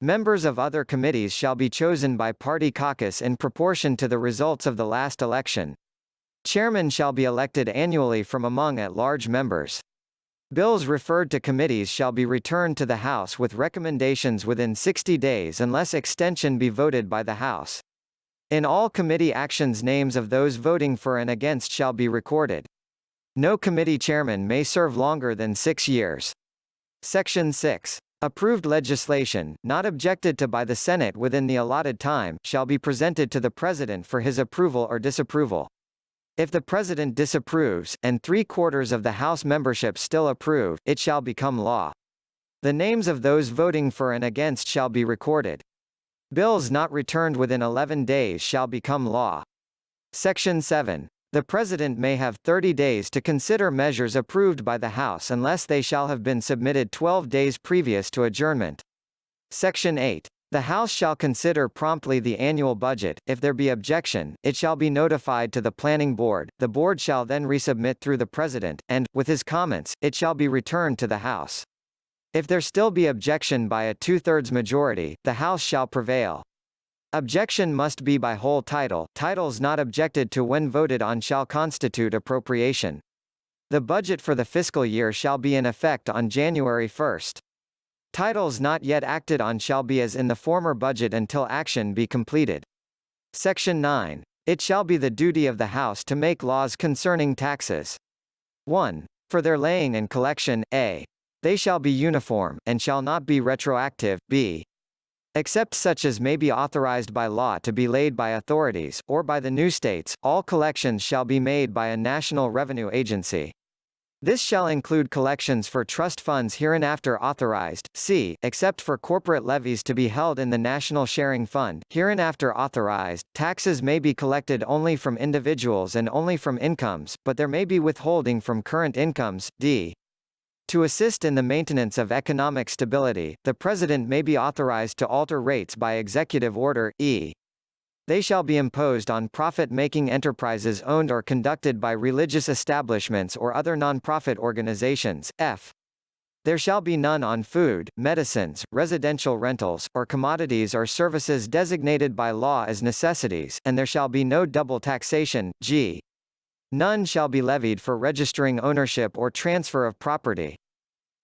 Members of other committees shall be chosen by party caucus in proportion to the results of the last election. Chairman shall be elected annually from among at-large members. Bills referred to committees shall be returned to the House with recommendations within 60 days unless extension be voted by the House. In all committee actions names of those voting for and against shall be recorded. No committee chairman may serve longer than 6 years. Section 6. Approved legislation, not objected to by the Senate within the allotted time, shall be presented to the President for his approval or disapproval. If the President disapproves, and 3/4 of the House membership still approve, it shall become law. The names of those voting for and against shall be recorded. Bills not returned within 11 days shall become law. Section 7. The President may have 30 days to consider measures approved by the House unless they shall have been submitted 12 days previous to adjournment. Section 8. The House shall consider promptly the annual budget. If there be objection, it shall be notified to the Planning Board. The Board shall then resubmit through the President, and, with his comments, it shall be returned to the House. If there still be objection by a 2/3 majority, the House shall prevail. Objection must be by whole title. Titles not objected to when voted on shall constitute appropriation. The budget for the fiscal year shall be in effect on January 1. Titles not yet acted on shall be as in the former budget until action be completed. Section 9. It shall be the duty of the House to make laws concerning taxes. 1. For their laying and collection, a. They shall be uniform, and shall not be retroactive, b. Except such as may be authorized by law to be laid by authorities, or by the Newstates, all collections shall be made by a national revenue agency. This shall include collections for trust funds hereinafter authorized, c. Except for corporate levies to be held in the National Sharing Fund, hereinafter authorized. Taxes may be collected only from individuals and only from incomes, but there may be withholding from current incomes, d. To assist in the maintenance of economic stability, the President may be authorized to alter rates by executive order, e. They shall be imposed on profit-making enterprises owned or conducted by religious establishments or other non-profit organizations, f. There shall be none on food, medicines, residential rentals, or commodities or services designated by law as necessities, and there shall be no double taxation, g. None shall be levied for registering ownership or transfer of property.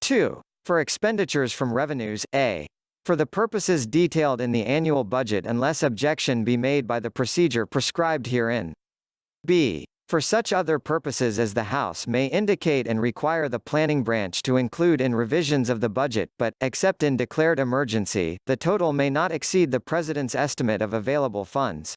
2. For expenditures from revenues, a. For the purposes detailed in the annual budget unless objection be made by the procedure prescribed herein. b. For such other purposes as the House may indicate and require the planning branch to include in revisions of the budget, but, except in declared emergency, the total may not exceed the President's estimate of available funds.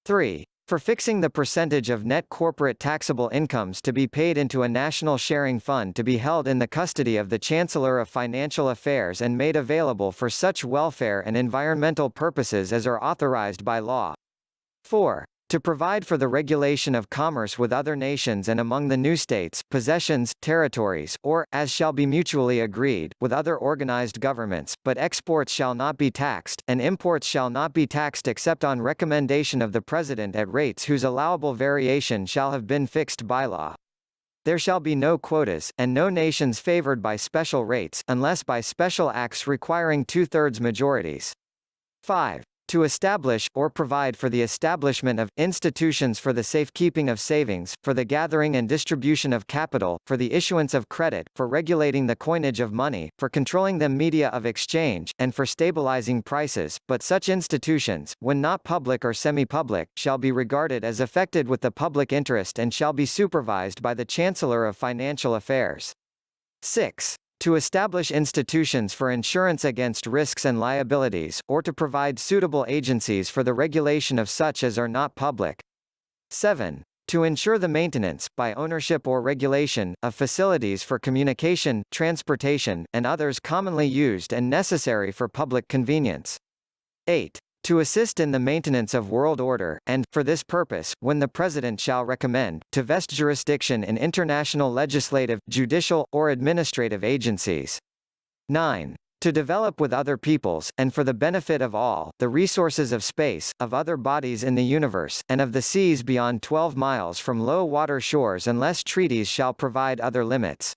3. For fixing the percentage of net corporate taxable incomes to be paid into a national sharing fund to be held in the custody of the Chancellor of Financial Affairs and made available for such welfare and environmental purposes as are authorized by law. 4. To provide for the regulation of commerce with other nations and among the new states, possessions, territories, or, as shall be mutually agreed, with other organized governments, but exports shall not be taxed, and imports shall not be taxed except on recommendation of the President at rates whose allowable variation shall have been fixed by law. There shall be no quotas, and no nations favored by special rates, unless by special acts requiring two-thirds majorities. 5. To establish, or provide for the establishment of, institutions for the safekeeping of savings, for the gathering and distribution of capital, for the issuance of credit, for regulating the coinage of money, for controlling the media of exchange, and for stabilizing prices, but such institutions, when not public or semi-public, shall be regarded as affected with the public interest and shall be supervised by the Chancellor of Financial Affairs. 6. To establish institutions for insurance against risks and liabilities, or to provide suitable agencies for the regulation of such as are not public. 7. To ensure the maintenance, by ownership or regulation, of facilities for communication, transportation, and others commonly used and necessary for public convenience. 8. To assist in the maintenance of world order, and, for this purpose, when the President shall recommend, to vest jurisdiction in international legislative, judicial, or administrative agencies. 9. To develop with other peoples, and for the benefit of all, the resources of space, of other bodies in the universe, and of the seas beyond 12 miles from low water shores unless treaties shall provide other limits.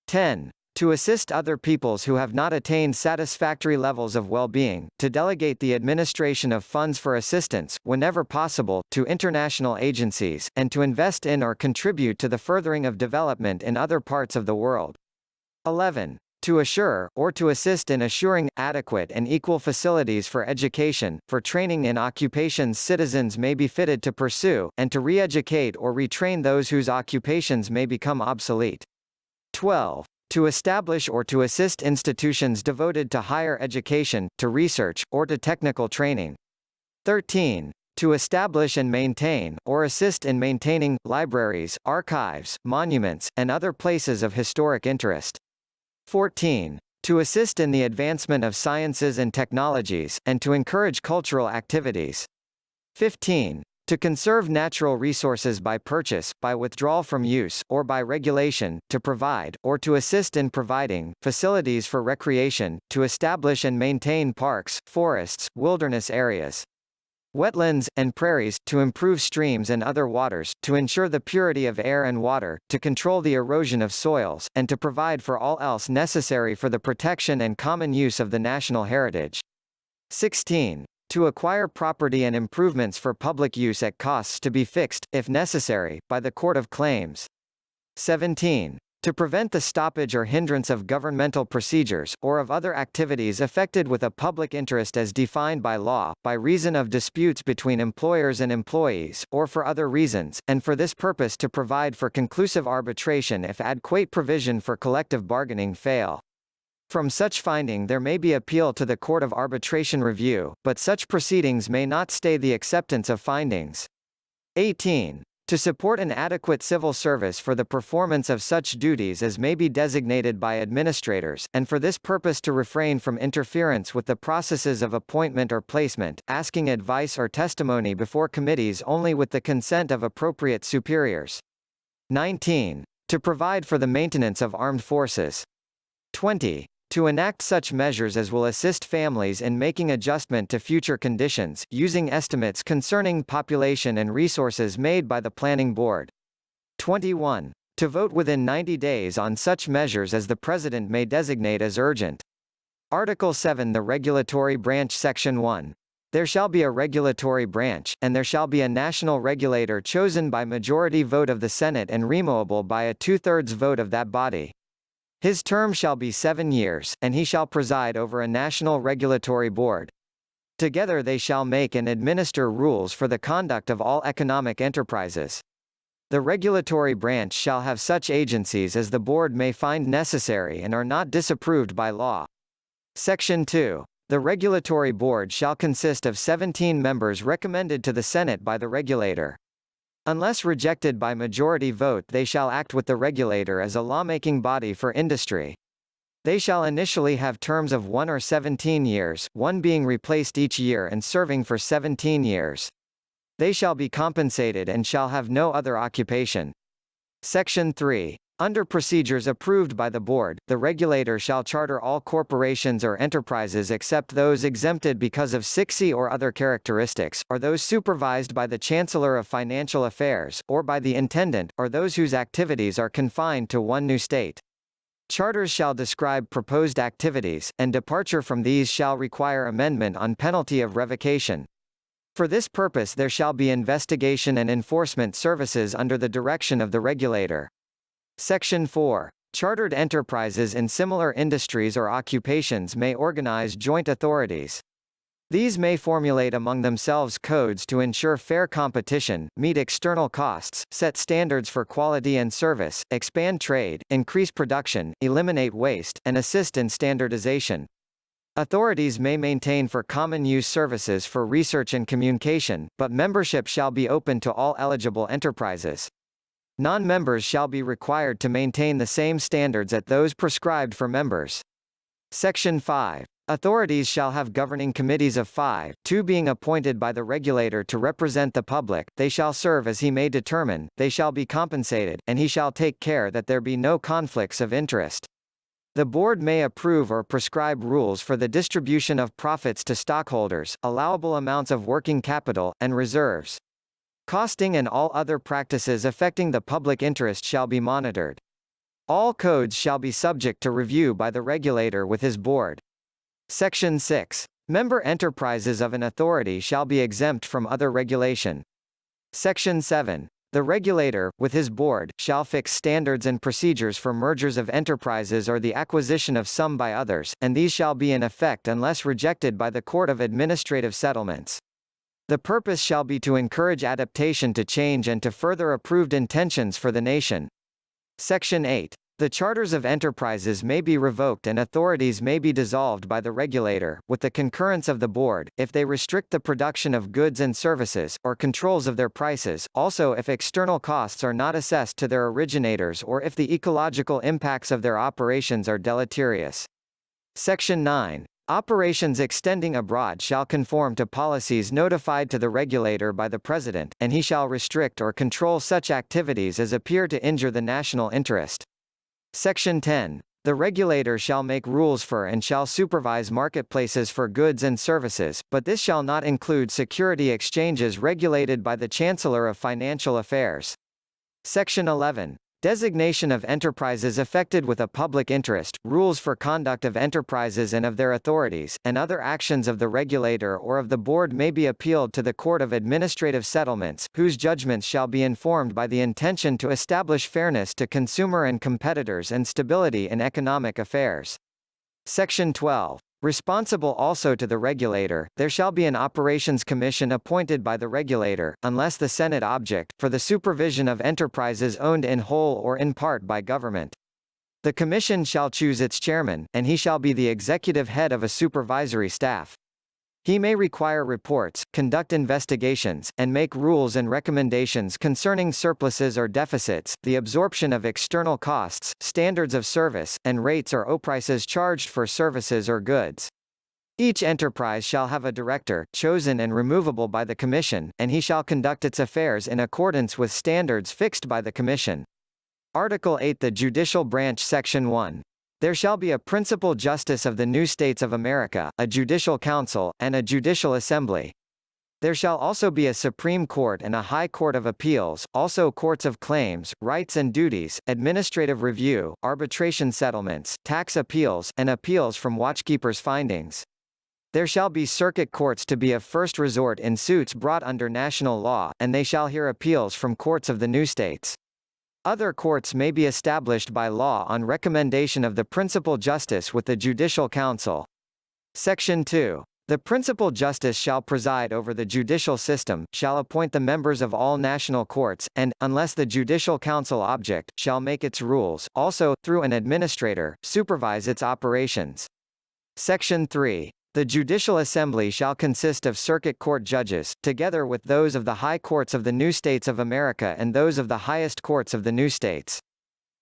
10. To assist other peoples who have not attained satisfactory levels of well-being, to delegate the administration of funds for assistance, whenever possible, to international agencies, and to invest in or contribute to the furthering of development in other parts of the world. 11. To assure, or to assist in assuring, adequate and equal facilities for education, for training in occupations citizens may be fitted to pursue, and to re-educate or retrain those whose occupations may become obsolete. 12. To establish or to assist institutions devoted to higher education, to research, or to technical training. 13. To establish and maintain, or assist in maintaining, libraries, archives, monuments, and other places of historic interest. 14. To assist in the advancement of sciences and technologies, and to encourage cultural activities. 15. To conserve natural resources by purchase, by withdrawal from use, or by regulation, to provide, or to assist in providing, facilities for recreation, to establish and maintain parks, forests, wilderness areas, wetlands, and prairies, to improve streams and other waters, to ensure the purity of air and water, to control the erosion of soils, and to provide for all else necessary for the protection and common use of the national heritage. 16. To acquire property and improvements for public use at costs to be fixed, if necessary, by the Court of Claims. 17. To prevent the stoppage or hindrance of governmental procedures, or of other activities affected with a public interest as defined by law, by reason of disputes between employers and employees, or for other reasons, and for this purpose to provide for conclusive arbitration if adequate provision for collective bargaining fail. From such finding there may be appeal to the Court of Arbitration Review, but such proceedings may not stay the acceptance of findings. 18. To support an adequate civil service for the performance of such duties as may be designated by administrators, and for this purpose to refrain from interference with the processes of appointment or placement, asking advice or testimony before committees only with the consent of appropriate superiors. 19. To provide for the maintenance of armed forces. 20. To enact such measures as will assist families in making adjustment to future conditions, using estimates concerning population and resources made by the Planning Board. 21. To vote within 90 days on such measures as the President may designate as urgent. Article 7. The Regulatory Branch. Section 1. There shall be a regulatory branch, and there shall be a national regulator chosen by majority vote of the Senate and removable by a two-thirds vote of that body. His term shall be 7 years, and he shall preside over a national regulatory board. Together they shall make and administer rules for the conduct of all economic enterprises. The regulatory branch shall have such agencies as the board may find necessary and are not disapproved by law. Section 2. The regulatory board shall consist of 17 members recommended to the Senate by the regulator. Unless rejected by majority vote, they shall act with the regulator as a lawmaking body for industry. They shall initially have terms of 1 or 17 years, one being replaced each year and serving for 17 years. They shall be compensated and shall have no other occupation. Section 3. Under procedures approved by the board, the regulator shall charter all corporations or enterprises except those exempted because of 6C or other characteristics, or those supervised by the Chancellor of Financial Affairs, or by the Intendant, or those whose activities are confined to one new state. Charters shall describe proposed activities, and departure from these shall require amendment on penalty of revocation. For this purpose there shall be investigation and enforcement services under the direction of the regulator. Section 4. Chartered enterprises in similar industries or occupations may organize joint authorities. These may formulate among themselves codes to ensure fair competition, meet external costs, set standards for quality and service, expand trade, increase production, eliminate waste, and assist in standardization. Authorities may maintain for common use services for research and communication, but membership shall be open to all eligible enterprises. Non-members shall be required to maintain the same standards as those prescribed for members. Section 5. Authorities shall have governing committees of 5, 2 being appointed by the regulator to represent the public. They shall serve as he may determine, they shall be compensated, and he shall take care that there be no conflicts of interest. The board may approve or prescribe rules for the distribution of profits to stockholders, allowable amounts of working capital, and reserves. Costing and all other practices affecting the public interest shall be monitored. All codes shall be subject to review by the regulator with his board. Section 6. Member enterprises of an authority shall be exempt from other regulation. Section 7. The regulator, with his board, shall fix standards and procedures for mergers of enterprises or the acquisition of some by others, and these shall be in effect unless rejected by the Court of Administrative Settlements. The purpose shall be to encourage adaptation to change and to further approved intentions for the nation. Section 8. The charters of enterprises may be revoked and authorities may be dissolved by the regulator, with the concurrence of the board, if they restrict the production of goods and services, or controls of their prices, also if external costs are not assessed to their originators or if the ecological impacts of their operations are deleterious. Section 9. Operations extending abroad shall conform to policies notified to the regulator by the President, and he shall restrict or control such activities as appear to injure the national interest. Section 10. The regulator shall make rules for and shall supervise marketplaces for goods and services, but this shall not include security exchanges regulated by the Chancellor of Financial Affairs. Section 11. Designation of enterprises affected with a public interest, rules for conduct of enterprises and of their authorities, and other actions of the regulator or of the board may be appealed to the Court of Administrative Settlements, whose judgments shall be informed by the intention to establish fairness to consumer and competitors and stability in economic affairs. Section 12. Responsible also to the regulator, there shall be an operations commission appointed by the regulator, unless the Senate object, for the supervision of enterprises owned in whole or in part by government. The commission shall choose its chairman, and he shall be the executive head of a supervisory staff. He may require reports, conduct investigations, and make rules and recommendations concerning surpluses or deficits, the absorption of external costs, standards of service, and rates or prices charged for services or goods. Each enterprise shall have a director, chosen and removable by the Commission, and he shall conduct its affairs in accordance with standards fixed by the Commission. Article 8. The Judicial Branch. Section 1. There shall be a principal justice of the Newstates of America, a judicial council, and a judicial assembly. There shall also be a Supreme Court and a High Court of Appeals, also courts of claims, rights and duties, administrative review, arbitration settlements, tax appeals, and appeals from watchkeepers' findings. There shall be circuit courts to be of first resort in suits brought under national law, and they shall hear appeals from courts of the Newstates. Other courts may be established by law on recommendation of the principal justice with the Judicial Council. Section 2. The principal justice shall preside over the judicial system, shall appoint the members of all national courts, and, unless the Judicial Council object, shall make its rules, also, through an administrator, supervise its operations. Section 3. The Judicial Assembly shall consist of circuit court judges, together with those of the high courts of the Newstates of America and those of the highest courts of the Newstates.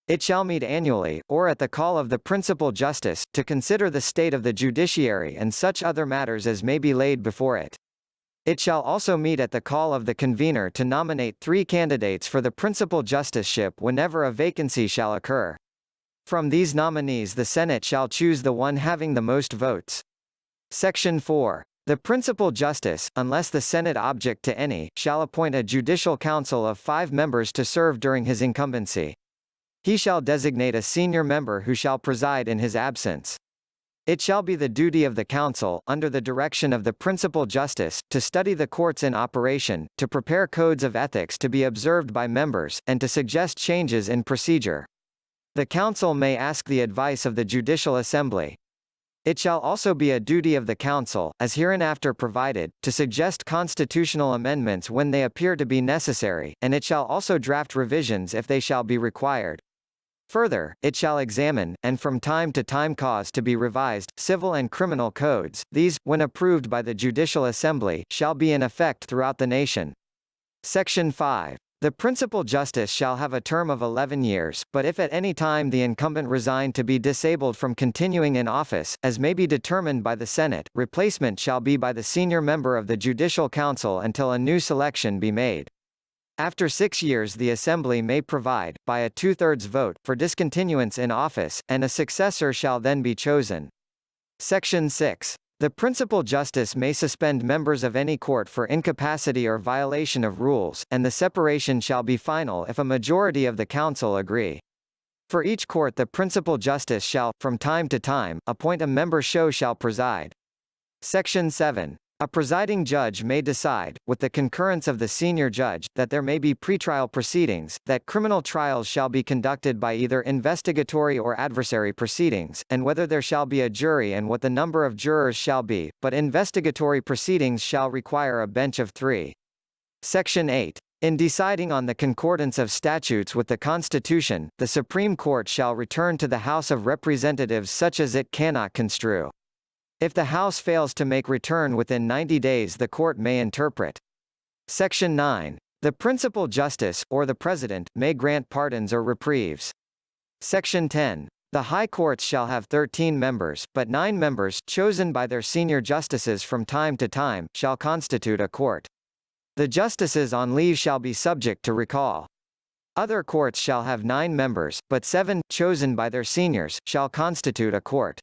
It shall meet annually, or at the call of the principal justice, to consider the state of the judiciary and such other matters as may be laid before it. It shall also meet at the call of the convener to nominate 3 candidates for the principal justiceship whenever a vacancy shall occur. From these nominees the Senate shall choose the one having the most votes. Section 4. The principal justice, unless the Senate object to any, shall appoint a judicial council of 5 members to serve during his incumbency. He shall designate a senior member who shall preside in his absence. It shall be the duty of the council, under the direction of the principal justice, to study the courts in operation, to prepare codes of ethics to be observed by members, and to suggest changes in procedure. The council may ask the advice of the judicial assembly. It shall also be a duty of the council, as hereinafter provided, to suggest constitutional amendments when they appear to be necessary, and it shall also draft revisions if they shall be required. Further, it shall examine, and from time to time cause to be revised, civil and criminal codes. These, when approved by the judicial assembly, shall be in effect throughout the nation. Section 5. The principal justice shall have a term of 11 years, but if at any time the incumbent resign to be disabled from continuing in office, as may be determined by the Senate, replacement shall be by the senior member of the Judicial Council until a new selection be made. After 6 years the Assembly may provide, by a 2/3 vote, for discontinuance in office, and a successor shall then be chosen. Section 6. The principal justice may suspend members of any court for incapacity or violation of rules, and the separation shall be final if a majority of the council agree. For each court the principal justice shall, from time to time, appoint a member who shall preside. Section 7. A presiding judge may decide, with the concurrence of the senior judge, that there may be pretrial proceedings, that criminal trials shall be conducted by either investigatory or adversary proceedings, and whether there shall be a jury and what the number of jurors shall be, but investigatory proceedings shall require a bench of 3. Section 8. In deciding on the concordance of statutes with the Constitution, the Supreme Court shall return to the House of Representatives such as it cannot construe. If the House fails to make return within 90 days the court may interpret. Section 9. The principal justice, or the President, may grant pardons or reprieves. Section 10. The High Courts shall have 13 members, but 9 members, chosen by their senior justices from time to time, shall constitute a court. The justices on leave shall be subject to recall. Other courts shall have 9 members, but 7, chosen by their seniors, shall constitute a court.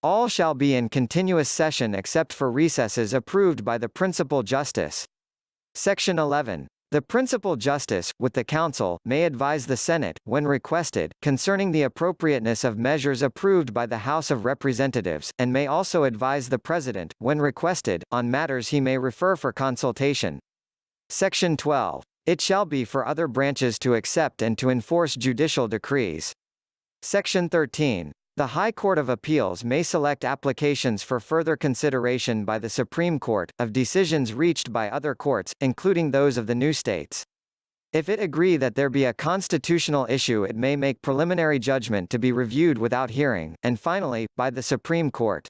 All shall be in continuous session except for recesses approved by the principal justice. Section 11. The principal justice, with the council, may advise the Senate, when requested, concerning the appropriateness of measures approved by the House of Representatives, and may also advise the President, when requested, on matters he may refer for consultation. Section 12. It shall be for other branches to accept and to enforce judicial decrees. Section 13. The High Court of Appeals may select applications for further consideration by the Supreme Court, of decisions reached by other courts, including those of the Newstates. If it agree that there be a constitutional issue it may make preliminary judgment to be reviewed without hearing, and finally, by the Supreme Court.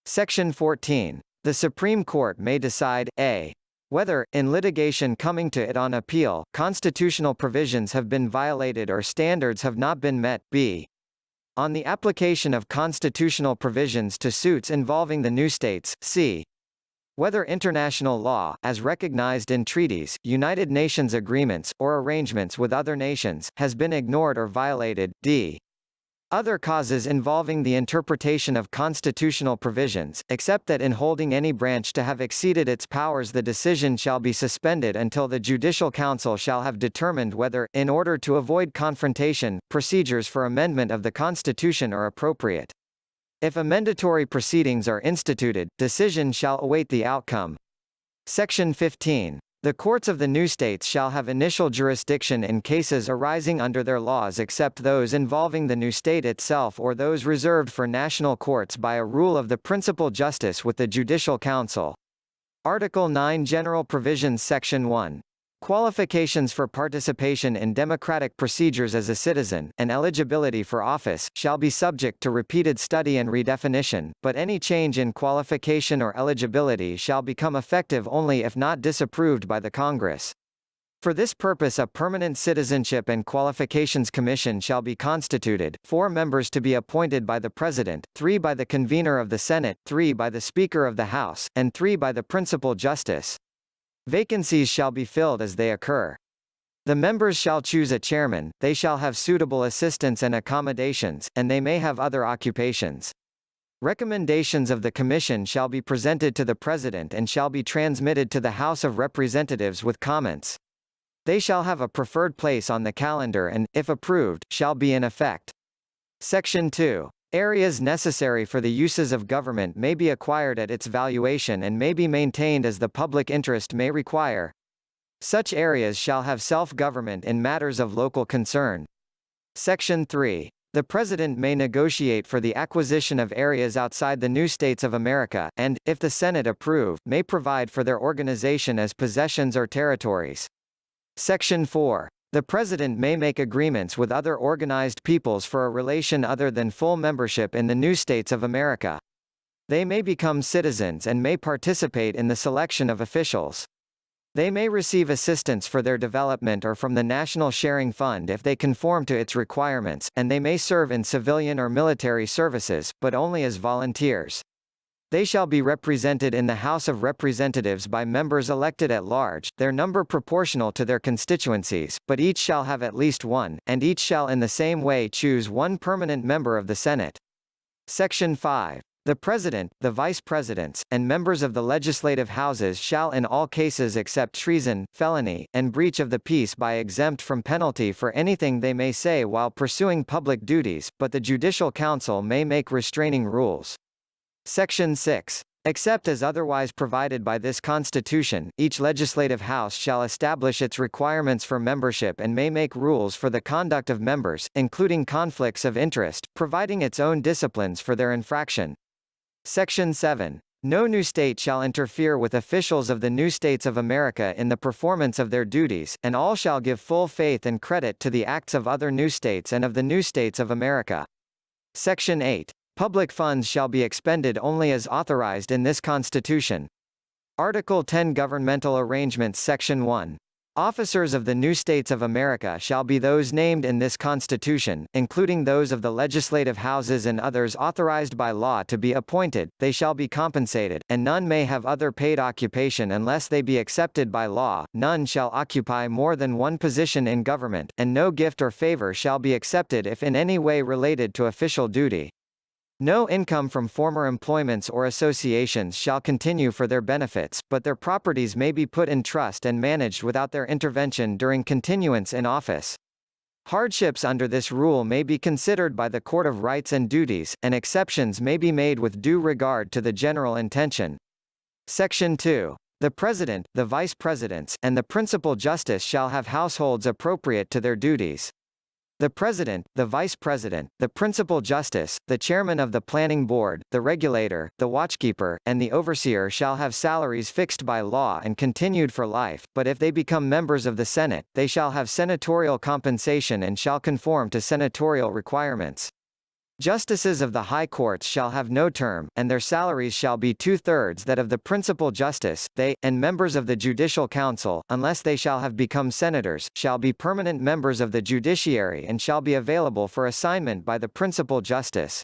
Section 14. The Supreme Court may decide, a. whether, in litigation coming to it on appeal, constitutional provisions have been violated or standards have not been met, b. on the application of constitutional provisions to suits involving the Newstates, c. whether international law, as recognized in treaties, United Nations agreements, or arrangements with other nations, has been ignored or violated, d. other causes involving the interpretation of constitutional provisions, except that in holding any branch to have exceeded its powers the decision shall be suspended until the Judicial Council shall have determined whether, in order to avoid confrontation, procedures for amendment of the Constitution are appropriate. If amendatory proceedings are instituted, decision shall await the outcome. Section 15. The courts of the Newstates shall have initial jurisdiction in cases arising under their laws except those involving the new state itself or those reserved for national courts by a rule of the principal justice with the Judicial Council. Article 9 General Provisions Section 1. Qualifications for participation in democratic procedures as a citizen, and eligibility for office, shall be subject to repeated study and redefinition, but any change in qualification or eligibility shall become effective only if not disapproved by the Congress. For this purpose a permanent citizenship and qualifications commission shall be constituted, 4 members to be appointed by the President, 3 by the convener of the Senate, 3 by the Speaker of the House, and 3 by the principal justice. Vacancies shall be filled as they occur. The members shall choose a chairman, they shall have suitable assistance and accommodations, and they may have other occupations. Recommendations of the Commission shall be presented to the President and shall be transmitted to the House of Representatives with comments. They shall have a preferred place on the calendar and, if approved, shall be in effect. Section 2. Areas necessary for the uses of government may be acquired at its valuation and may be maintained as the public interest may require. Such areas shall have self-government in matters of local concern. Section 3. The President may negotiate for the acquisition of areas outside the new states of America, and, if the Senate approve, may provide for their organization as possessions or territories. Section 4. The President may make agreements with other organized peoples for a relation other than full membership in the new states of America. They may become citizens and may participate in the selection of officials. They may receive assistance for their development or from the National Sharing Fund if they conform to its requirements, and they may serve in civilian or military services, but only as volunteers. They shall be represented in the House of Representatives by members elected at large, their number proportional to their constituencies, but each shall have at least one, and each shall in the same way choose one permanent member of the Senate. Section 5. The President, the Vice Presidents, and members of the legislative houses shall in all cases except treason, felony, and breach of the peace be exempt from penalty for anything they may say while pursuing public duties, but the Judicial Council may make restraining rules. Section 6. Except as otherwise provided by this Constitution, each legislative house shall establish its requirements for membership and may make rules for the conduct of members, including conflicts of interest, providing its own disciplines for their infraction. Section 7. No new state shall interfere with officials of the new states of America in the performance of their duties, and all shall give full faith and credit to the acts of other new states and of the new states of America. Section 8. Public funds shall be expended only as authorized in this Constitution. Article 10 Governmental Arrangements Section 1. Officers of the new states of America shall be those named in this Constitution, including those of the legislative houses and others authorized by law to be appointed. They shall be compensated, and none may have other paid occupation unless they be accepted by law. None shall occupy more than one position in government, and no gift or favor shall be accepted if in any way related to official duty. No income from former employments or associations shall continue for their benefits, but their properties may be put in trust and managed without their intervention during continuance in office. Hardships under this rule may be considered by the Court of Rights and Duties, and exceptions may be made with due regard to the general intention. Section 2. The President, the Vice Presidents, and the Principal Justice shall have households appropriate to their duties. The President, the Vice President, the Principal Justice, the Chairman of the Planning Board, the Regulator, the Watchkeeper, and the Overseer shall have salaries fixed by law and continued for life, but if they become members of the Senate, they shall have senatorial compensation and shall conform to senatorial requirements. Justices of the high courts shall have no term, and their salaries shall be 2/3 that of the principal justice. They, and members of the Judicial Council, unless they shall have become senators, shall be permanent members of the judiciary and shall be available for assignment by the principal justice.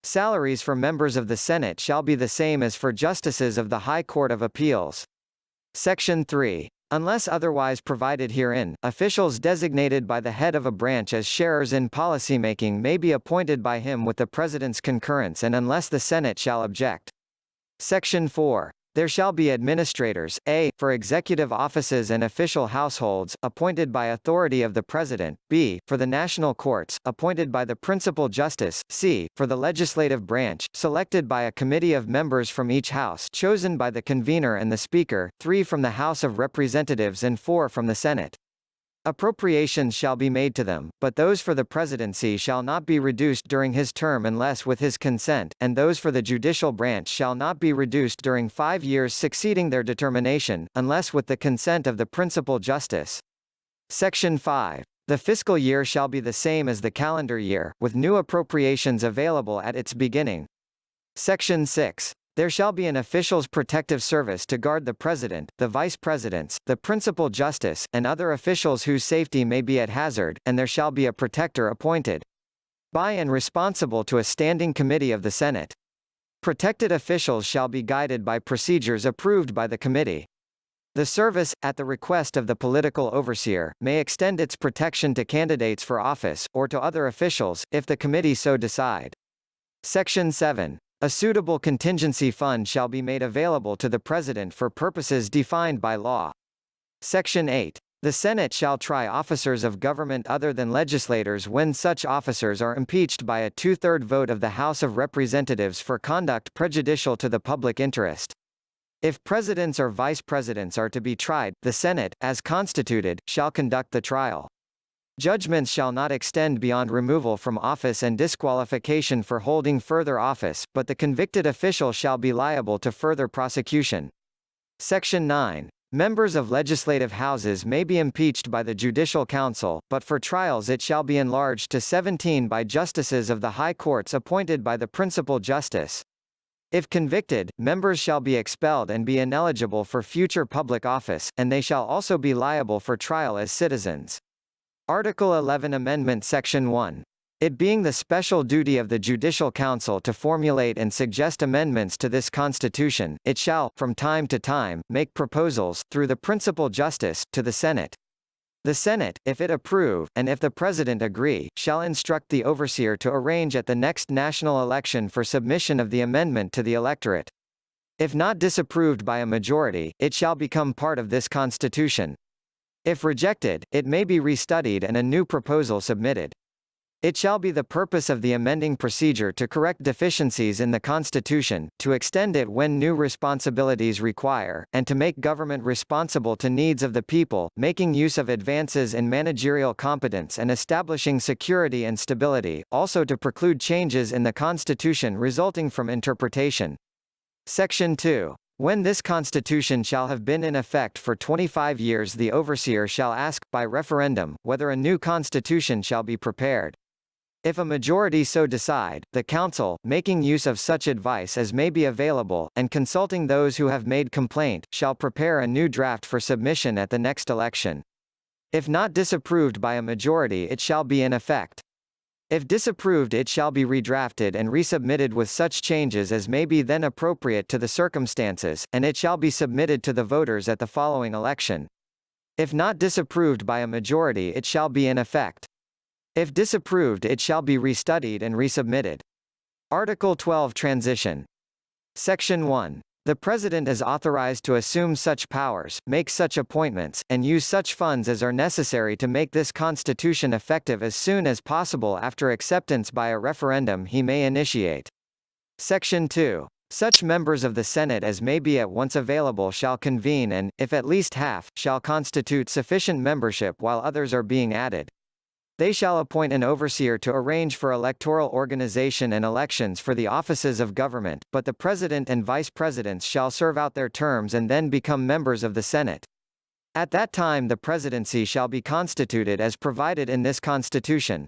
Salaries for members of the Senate shall be the same as for justices of the High Court of Appeals. Section 3. Unless otherwise provided herein, officials designated by the head of a branch as sharers in policymaking may be appointed by him with the President's concurrence and unless the Senate shall object. Section 4. There shall be administrators, a. for executive offices and official households, appointed by authority of the President, b. for the national courts, appointed by the principal justice, c. for the legislative branch, selected by a committee of members from each house chosen by the convener and the Speaker, 3 from the House of Representatives and 4 from the Senate. Appropriations shall be made to them, but those for the presidency shall not be reduced during his term unless with his consent, and those for the judicial branch shall not be reduced during 5 years succeeding their determination, unless with the consent of the principal justice. Section 5. The fiscal year shall be the same as the calendar year, with new appropriations available at its beginning. Section 6. There shall be an officials' protective service to guard the President, the Vice Presidents, the Principal Justice, and other officials whose safety may be at hazard, and there shall be a protector appointed by and responsible to a standing committee of the Senate. Protected officials shall be guided by procedures approved by the committee. The service, at the request of the political overseer, may extend its protection to candidates for office, or to other officials, if the committee so decide. Section 7. A suitable contingency fund shall be made available to the President for purposes defined by law. Section 8. The Senate shall try officers of government other than legislators when such officers are impeached by a two-third vote of the House of Representatives for conduct prejudicial to the public interest. If presidents or vice presidents are to be tried, the Senate, as constituted, shall conduct the trial. Judgments shall not extend beyond removal from office and disqualification for holding further office, but the convicted official shall be liable to further prosecution. Section 9. Members of legislative houses may be impeached by the Judicial Council, but for trials it shall be enlarged to 17 by justices of the high courts appointed by the principal justice. If convicted, members shall be expelled and be ineligible for future public office, and they shall also be liable for trial as citizens. Article 11 Amendment Section 1. It being the special duty of the Judicial Council to formulate and suggest amendments to this Constitution, it shall, from time to time, make proposals, through the principal justice, to the Senate. The Senate, if it approve, and if the President agree, shall instruct the overseer to arrange at the next national election for submission of the amendment to the electorate. If not disapproved by a majority, it shall become part of this Constitution. If rejected, it may be restudied and a new proposal submitted. It shall be the purpose of the amending procedure to correct deficiencies in the Constitution, to extend it when new responsibilities require, and to make government responsible to needs of the people, making use of advances in managerial competence and establishing security and stability, also to preclude changes in the Constitution resulting from interpretation. Section 2. When this Constitution shall have been in effect for 25 years, the overseer shall ask, by referendum, whether a new Constitution shall be prepared. If a majority so decide, the Council, making use of such advice as may be available, and consulting those who have made complaint, shall prepare a new draft for submission at the next election. If not disapproved by a majority, it shall be in effect. If disapproved, it shall be redrafted and resubmitted with such changes as may be then appropriate to the circumstances, and it shall be submitted to the voters at the following election. If not disapproved by a majority, it shall be in effect. If disapproved, it shall be restudied and resubmitted. Article 12 Transition. Section 1. The President is authorized to assume such powers, make such appointments, and use such funds as are necessary to make this Constitution effective as soon as possible after acceptance by a referendum he may initiate. Section 2. Such members of the Senate as may be at once available shall convene and, if at least half, shall constitute sufficient membership while others are being added. They shall appoint an overseer to arrange for electoral organization and elections for the offices of government, but the President and Vice Presidents shall serve out their terms and then become members of the Senate. At that time the Presidency shall be constituted as provided in this Constitution.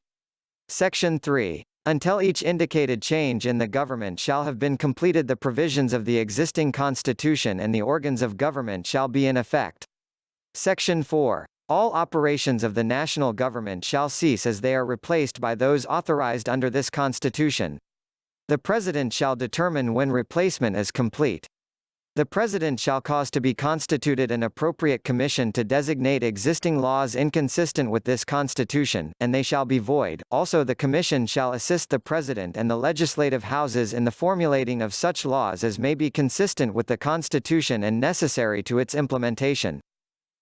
Section 3. Until each indicated change in the government shall have been completed, the provisions of the existing Constitution and the organs of government shall be in effect. Section 4. All operations of the national government shall cease as they are replaced by those authorized under this Constitution. The President shall determine when replacement is complete. The President shall cause to be constituted an appropriate commission to designate existing laws inconsistent with this Constitution, and they shall be void. Also, the commission shall assist the President and the legislative houses in the formulating of such laws as may be consistent with the Constitution and necessary to its implementation.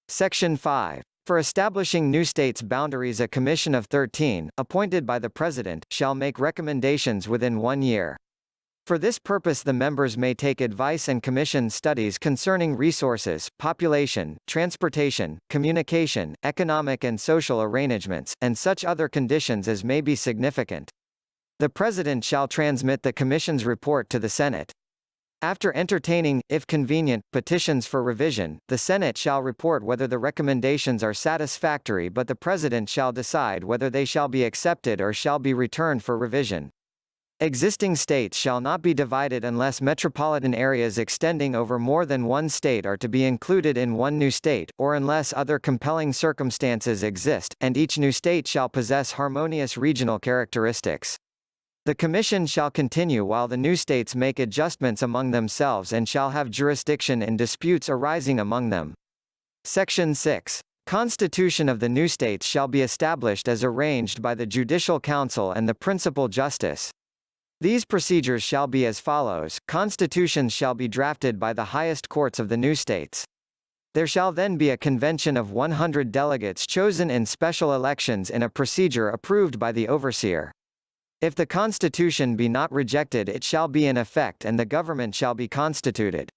Section 5. For establishing new states' boundaries, a commission of 13, appointed by the President, shall make recommendations within 1 year. For this purpose the members may take advice and commission studies concerning resources, population, transportation, communication, economic and social arrangements, and such other conditions as may be significant. The President shall transmit the Commission's report to the Senate. After entertaining, if convenient, petitions for revision, the Senate shall report whether the recommendations are satisfactory, but the President shall decide whether they shall be accepted or shall be returned for revision. Existing states shall not be divided unless metropolitan areas extending over more than one state are to be included in one new state, or unless other compelling circumstances exist, and each new state shall possess harmonious regional characteristics. The Commission shall continue while the new states make adjustments among themselves and shall have jurisdiction in disputes arising among them. Section 6. Constitution of the new states shall be established as arranged by the Judicial Council and the Principal Justice. These procedures shall be as follows: constitutions shall be drafted by the highest courts of the new states. There shall then be a convention of 100 delegates chosen in special elections in a procedure approved by the overseer. If the constitution be not rejected, it shall be in effect and the government shall be constituted.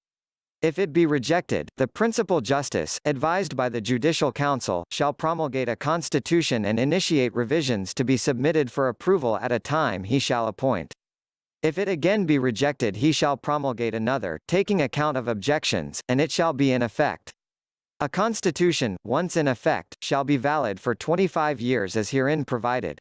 If it be rejected, the principal justice, advised by the Judicial Council, shall promulgate a constitution and initiate revisions to be submitted for approval at a time he shall appoint. If it again be rejected, he shall promulgate another, taking account of objections, and it shall be in effect. A constitution, once in effect, shall be valid for 25 years as herein provided.